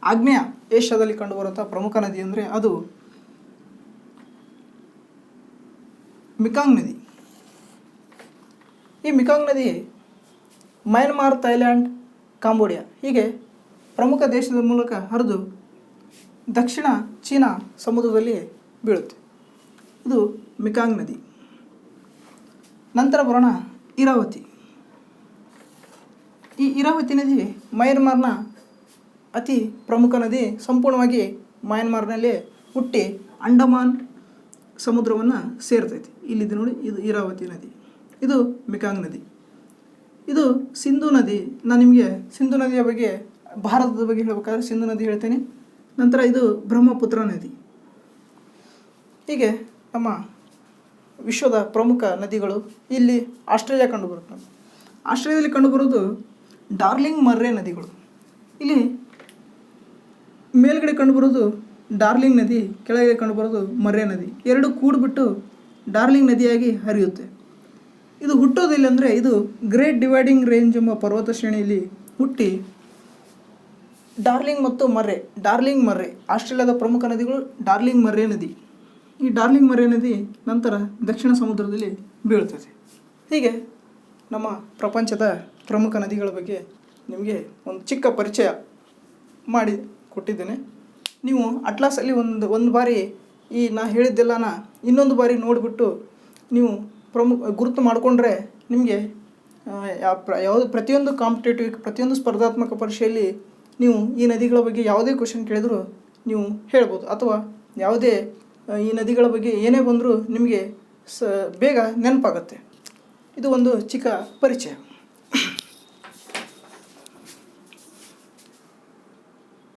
ಆಗ್ನೇಯ ಏಷ್ಯಾದಲ್ಲಿ ಕಂಡುಬರುವಂಥ ಪ್ರಮುಖ ನದಿ ಅಂದರೆ ಅದು ಮಿಕಾಂಗ್ ನದಿ. ಈ ಮಿಕಾಂಗ್ ನದಿ ಮಯನ್ಮಾರ್, ಥೈಲ್ಯಾಂಡ್, ಕಾಂಬೋಡಿಯಾ ಹೀಗೆ ಪ್ರಮುಖ ದೇಶದ ಮೂಲಕ ಹರಿದು ದಕ್ಷಿಣ ಚೀನಾ ಸಮುದ್ರದಲ್ಲಿ ಬೀಳುತ್ತೆ. ಇದು ಮಿಕಾಂಗ್ ನದಿ. ನಂತರ ಬರೋಣ ಇರಾವತಿ. ಈ ಇರಾವತಿ ನದಿ ಮಯನ್ಮಾರ್ನ ಅತಿ ಪ್ರಮುಖ ನದಿ. ಸಂಪೂರ್ಣವಾಗಿ ಮಯನ್ಮಾರ್ನಲ್ಲಿ ಹುಟ್ಟಿ ಅಂಡಮಾನ್ ಸಮುದ್ರವನ್ನು ಸೇರ್ತೈತಿ. ಇಲ್ಲಿದೆ ನೋಡಿ, ಇದು ಇರಾವತಿ ನದಿ. ಇದು ಮಿಕಾಂಗ್ ನದಿ. ಇದು ಸಿಂಧೂ ನದಿ. ನಾನು ನಿಮಗೆ ಸಿಂಧೂ ನದಿಯ ಬಗ್ಗೆ, ಭಾರತದ ಬಗ್ಗೆ ಹೇಳಬೇಕಾದ್ರೆ ಸಿಂಧೂ ನದಿ ಹೇಳ್ತೇನೆ. ನಂತರ ಇದು ಬ್ರಹ್ಮಪುತ್ರ ನದಿ. ಹೀಗೆ ನಮ್ಮ ವಿಶ್ವದ ಪ್ರಮುಖ ನದಿಗಳು. ಇಲ್ಲಿ ಆಸ್ಟ್ರೇಲಿಯಾ ಕಂಡುಬರುತ್ತೆ. ಆಸ್ಟ್ರೇಲಿಯಾದಲ್ಲಿ ಕಂಡುಬರೋದು ಡಾರ್ಲಿಂಗ್ ಮರ್ರೆ ನದಿಗಳು. ಇಲ್ಲಿ ಮೇಲ್ಗಡೆ ಕಂಡುಬರೋದು ಡಾರ್ಲಿಂಗ್ ನದಿ, ಕೆಳಗೆ ಕಂಡುಬರೋದು ಮರ್ರೆ ನದಿ. ಎರಡು ಕೂಡಿಬಿಟ್ಟು ಡಾರ್ಲಿಂಗ್ ನದಿಯಾಗಿ ಹರಿಯುತ್ತೆ. ಇದು ಹುಟ್ಟೋದಿಲ್ಲ ಅಂದರೆ ಇದು ಗ್ರೇಟ್ ಡಿವೈಡಿಂಗ್ ರೇಂಜ್ ಎಂಬ ಪರ್ವತ ಶ್ರೇಣಿಯಲ್ಲಿ ಹುಟ್ಟಿ ಡಾರ್ಲಿಂಗ್ ಮರ್ರೆ ಆಸ್ಟ್ರೇಲಿಯಾದ ಪ್ರಮುಖ ನದಿಗಳು ಡಾರ್ಲಿಂಗ್ ಮರ್ರೆ ನದಿ. ಈ ಡಾರ್ಲಿಂಗ್ ಮರ್ರೆ ನದಿ ನಂತರ ದಕ್ಷಿಣ ಸಮುದ್ರದಲ್ಲಿ ಬೀಳುತ್ತದೆ. ಹೀಗೆ ನಮ್ಮ ಪ್ರಪಂಚದ ಪ್ರಮುಖ ನದಿಗಳ ಬಗ್ಗೆ ನಿಮಗೆ ಒಂದು ಚಿಕ್ಕ ಪರಿಚಯ ಮಾಡಿ ಕೊಟ್ಟಿದ್ದೇನೆ. ನೀವು ಅಟ್ಲಾಸಲ್ಲಿ ಒಂದು ಬಾರಿ ನಾ ಹೇಳಿದ್ದೆಲ್ಲನ ಇನ್ನೊಂದು ಬಾರಿ ನೋಡಿಬಿಟ್ಟು ನೀವು ಗುರುತು ಮಾಡಿಕೊಂಡ್ರೆ ನಿಮಗೆ ಪ್ರತಿಯೊಂದು ಕಾಂಪಿಟೇಟಿವ್, ಪ್ರತಿಯೊಂದು ಸ್ಪರ್ಧಾತ್ಮಕ ಪರೀಕ್ಷೆಯಲ್ಲಿ ನೀವು ಈ ನದಿಗಳ ಬಗ್ಗೆ ಯಾವುದೇ ಕ್ವಶನ್ ಕೇಳಿದರೂ ನೀವು ಹೇಳ್ಬೋದು. ಅಥವಾ ಯಾವುದೇ ಈ ನದಿಗಳ ಬಗ್ಗೆ ಏನೇ ಬಂದರೂ ನಿಮಗೆ ಬೇಗ ನೆನಪಾಗುತ್ತೆ. ಇದು ಒಂದು ಚಿಕ್ಕ ಪರಿಚಯ.